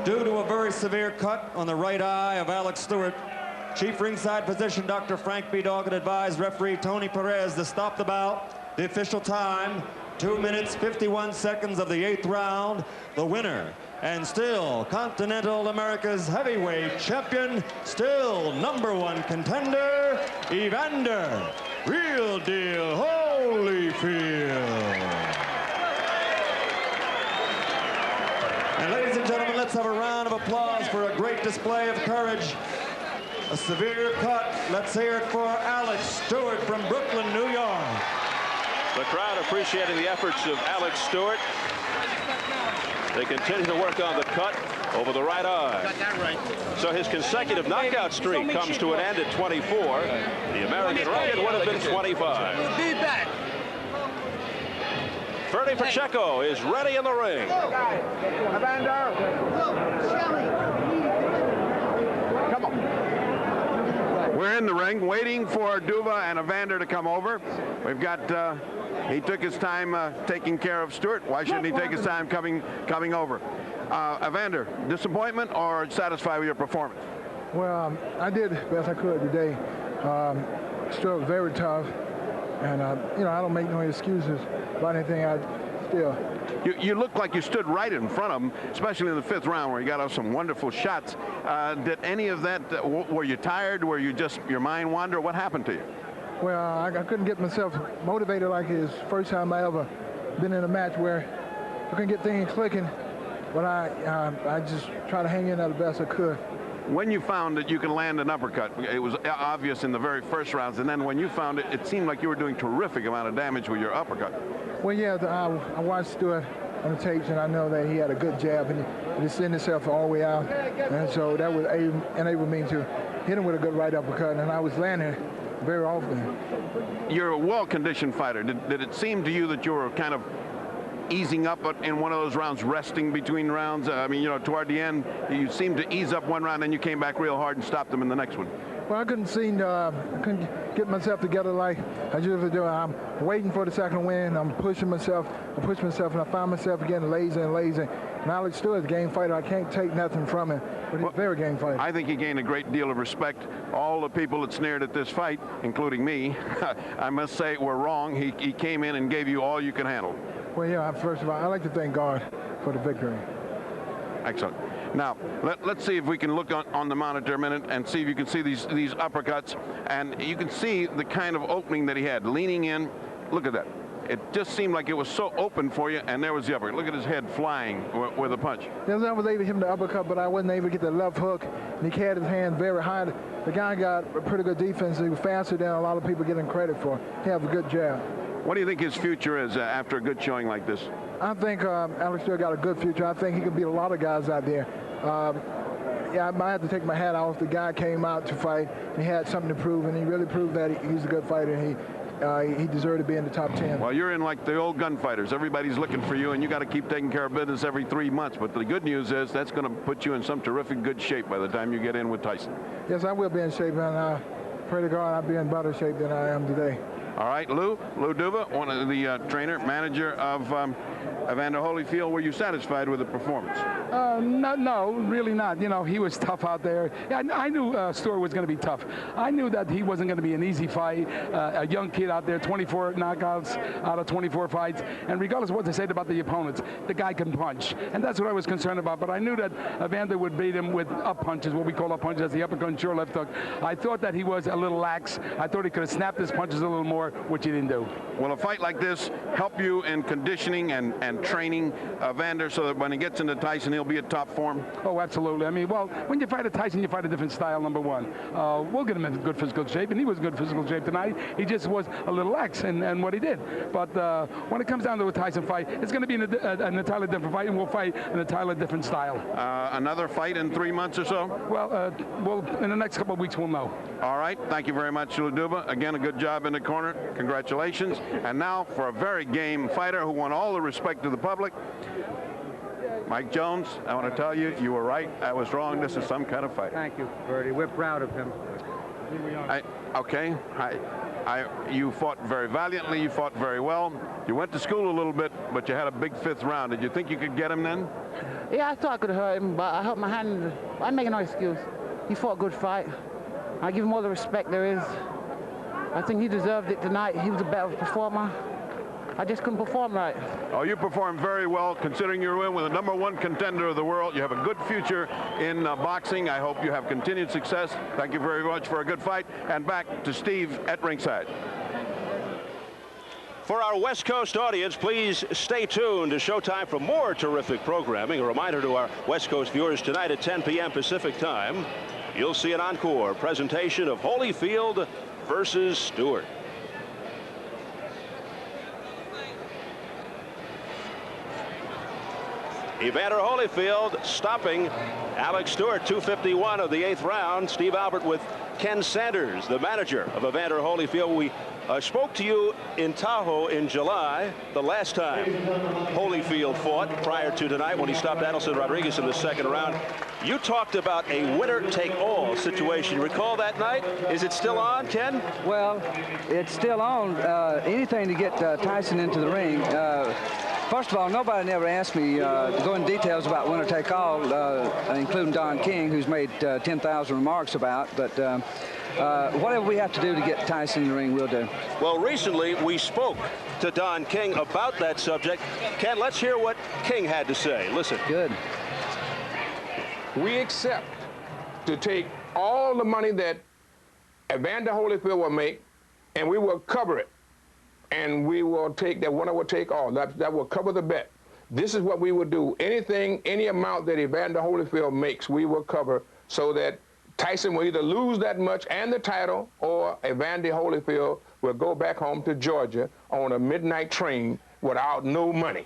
due to a very severe cut on the right eye of Alex Stewart, Chief Ringside Physician Dr. Frank B. Doggett advised referee Tony Perez to stop the bout. The official time, 2 minutes, 51 seconds of the 8th round. The winner, and still Continental America's heavyweight champion, still #1 contender, Evander Real Deal Holyfield. And ladies and gentlemen, let's have a round of applause for a great display of courage. A severe cut. Let's hear it for Alex Stewart from Brooklyn, New York. The crowd appreciating the efforts of Alex Stewart. They continue to work on the cut over the right eye. So his consecutive knockout streak comes to an end at 24. The American record would have been 25. Ferdy Pacheco is ready in the ring. Come on. We're in the ring waiting for Duva and Evander to come over. We've got, he took his time taking care of Stewart. Why shouldn't he take his time coming over? Evander, disappointment or satisfied with your performance? Well, I did the best I could today. Stewart was very tough. And, you know, I don't make no excuses about anything. You looked like you stood right in front of him, especially in the 5th round where you got off some wonderful shots. Did any of that, were you tired? Were you just, your mind wander? What happened to you? Well, I couldn't get myself motivated like his first time I ever been in a match where I couldn't get things clicking. But I just tried to hang in there the best I could. When you found that you can land an uppercut, it was obvious in the very first rounds, and then when you found it, it seemed like you were doing terrific amount of damage with your uppercut. Well, yeah, I watched Stewart on the tapes, and I know that he had a good jab, and he sent himself all the way out, and so that would enable me to hit him with a good right uppercut, and I was landing very often. You're a well-conditioned fighter. Did it seem to you that you were kind of easing up in one of those rounds, resting between rounds? I mean, you know, toward the end, you seemed to ease up one round, and you came back real hard and stopped them in the next one. Well, I couldn't get myself together like I usually do. I'm waiting for the second win. I'm pushing myself, and I find myself getting lazy and lazy. And Alex Stewart's a game fighter. I can't take nothing from him, but he's a very game fighter. I think he gained a great deal of respect. All the people that sneered at this fight, including me, I must say were wrong. He came in and gave you all you can handle. Well, yeah, first of all, I'd like to thank God for the victory. Excellent. Now, let's see if we can look on the monitor a minute and see if you can see these uppercuts. And you can see the kind of opening that he had, leaning in. Look at that. It just seemed like it was so open for you, and there was the uppercut. Look at his head flying with a punch. Yes, I was able to hit him the uppercut, but I wasn't able to get the left hook. And he had his hand very high. The guy got a pretty good defense. He was faster than a lot of people getting credit for. He has a good jab. What do you think his future is after a good showing like this? I think Alex Stewart got a good future. I think he could beat a lot of guys out there. Yeah, I might have to take my hat off. The guy came out to fight. He had something to prove, and he really proved that he's a good fighter. And he deserved to be in the top 10. Well, you're in like the old gunfighters. Everybody's looking for you, and you got to keep taking care of business every 3 months. But the good news is that's going to put you in some terrific good shape by the time you get in with Tyson. Yes, I will be in shape, and I pray to God I'll be in better shape than I am today. All right, Lou Duva, one of the trainer, manager of Evander Holyfield. Were you satisfied with the performance? No, really not. You know, he was tough out there. Yeah, I knew Stewart was going to be tough. I knew that he wasn't going to be an easy fight. A young kid out there, 24 knockouts out of 24 fights. And regardless of what they said about the opponents, the guy can punch. And that's what I was concerned about. But I knew that Evander would beat him with up punches, what we call up punches, the uppercut and sure left hook. I thought that he was a little lax. I thought he could have snapped his punches a little more, which he didn't do. Will a fight like this help you in conditioning and training Evander so that when he gets into Tyson, he'll be at top form? Oh, absolutely. I mean, well, when you fight a Tyson, you fight a different style, number one. We'll get him in good physical shape, and he was in good physical shape tonight. He just was a little lax in what he did. But when it comes down to a Tyson fight, it's going to be an entirely different fight, and we'll fight an entirely different style. Another fight in 3 months or so? Well, in the next couple of weeks, we'll know. All right. Thank you very much, Luduba. Again, a good job in the corner. Congratulations. And now for a very game fighter who won all the respect of the public, Mike Jones. I want to tell you, you were right. I was wrong. This is some kind of fight. Thank you, Bertie. We're proud of him. You fought very valiantly. You fought very well. You went to school a little bit, but you had a big 5th round. Did you think you could get him then? Yeah, I thought I could hurt him, but I hurt my hand. I'm making no excuse. He fought a good fight. I give him all the respect there is. I think he deserved it tonight. He was a better performer. I just couldn't perform right. Oh, you performed very well, considering you're in with the #1 contender of the world. You have a good future in boxing. I hope you have continued success. Thank you very much for a good fight. And back to Steve at ringside. For our West Coast audience, please stay tuned to Showtime for more terrific programming. A reminder to our West Coast viewers, tonight at 10 p.m. Pacific time, you'll see an encore presentation of Holyfield versus Stewart. Evander Holyfield stopping Alex Stewart, 2:51 of the 8th round. Steve Albert with Ken Sanders, the manager of Evander Holyfield. We spoke to you in Tahoe in July, the last time Holyfield fought prior to tonight when he stopped Adelson Rodriguez in the 2nd round. You talked about a winner-take-all situation. You recall that night? Is it still on, Ken? Well, it's still on. Anything to get Tyson into the ring. First of all, nobody never asked me to go in details about winner take all, including Don King, who's made 10,000 remarks about. But whatever we have to do to get Tyson in the ring, we'll do. Well, recently we spoke to Don King about that subject. Ken, let's hear what King had to say. Listen. Good. We accept to take all the money that Evander Holyfield will make, and we will cover it. And we will take that winner will take all. That will cover the bet. This is what we will do. Anything, any amount that Evander Holyfield makes, we will cover so that Tyson will either lose that much and the title, or Evander Holyfield will go back home to Georgia on a midnight train without no money.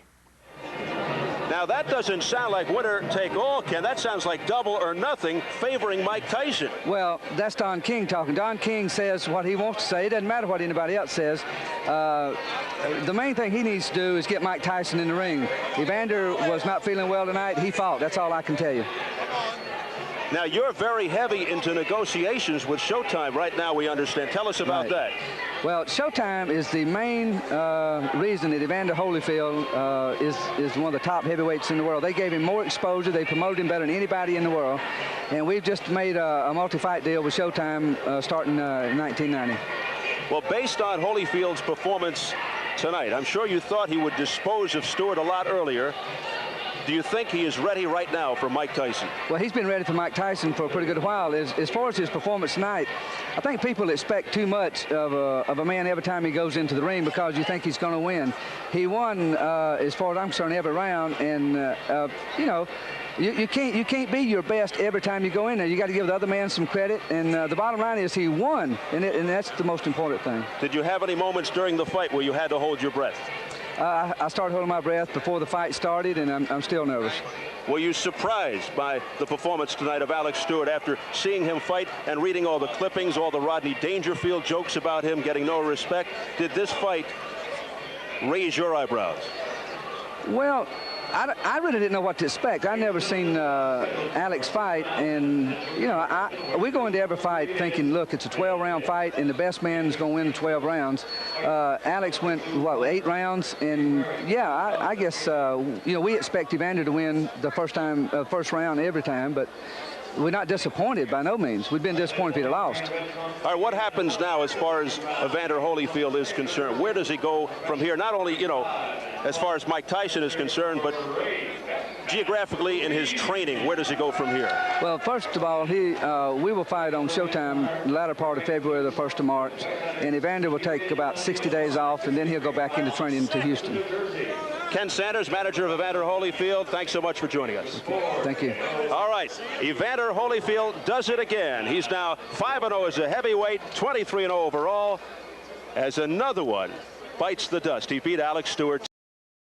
Now, that doesn't sound like winner take all, Ken. That sounds like double or nothing favoring Mike Tyson. Well, that's Don King talking. Don King says what he wants to say. It doesn't matter what anybody else says. The main thing he needs to do is get Mike Tyson in the ring. Evander was not feeling well tonight. He fought. That's all I can tell you. Now, you're very heavy into negotiations with Showtime right now, we understand. Tell us about that. Well, Showtime is the main reason that Evander Holyfield is one of the top heavyweights in the world. They gave him more exposure. They promoted him better than anybody in the world. And we've just made a multi-fight deal with Showtime starting in 1990. Well, based on Holyfield's performance tonight, I'm sure you thought he would dispose of Stewart a lot earlier. Do you think he is ready right now for Mike Tyson? Well, he's been ready for Mike Tyson for a pretty good while. As far as his performance tonight, I think people expect too much of a man every time he goes into the ring because you think he's going to win. He won, as far as I'm concerned, every round, and you know, you can't be your best every time you go in there. You got to give the other man some credit, and the bottom line is he won, and that's the most important thing. Did you have any moments during the fight where you had to hold your breath? I started holding my breath before the fight started, and I'm still nervous. Were you surprised by the performance tonight of Alex Stewart after seeing him fight and reading all the clippings, all the Rodney Dangerfield jokes about him getting no respect? Did this fight raise your eyebrows? Well, I really didn't know what to expect. I'd never seen Alex fight, and you know, we go into every fight thinking, look, it's a 12-round fight, and the best man is going to win the 12 rounds. Alex went, what, 8 rounds, and yeah, I guess you know, we expect Evander to win the first round every time, but we're not disappointed by no means. We've been disappointed if he'd lost. All right, what happens now as far as Evander Holyfield is concerned? Where does he go from here? Not only, you know, as far as Mike Tyson is concerned, but geographically in his training, where does he go from here? Well, first of all, we will fight on Showtime the latter part of February, the 1st of March, and Evander will take about 60 days off, and then he'll go back into training to Houston. Ken Sanders, manager of Evander Holyfield, thanks so much for joining us. Thank you. All right, Evander Holyfield does it again. He's now 5-0 as a heavyweight, 23-0 overall, as another one bites the dust. He beat Alex Stewart.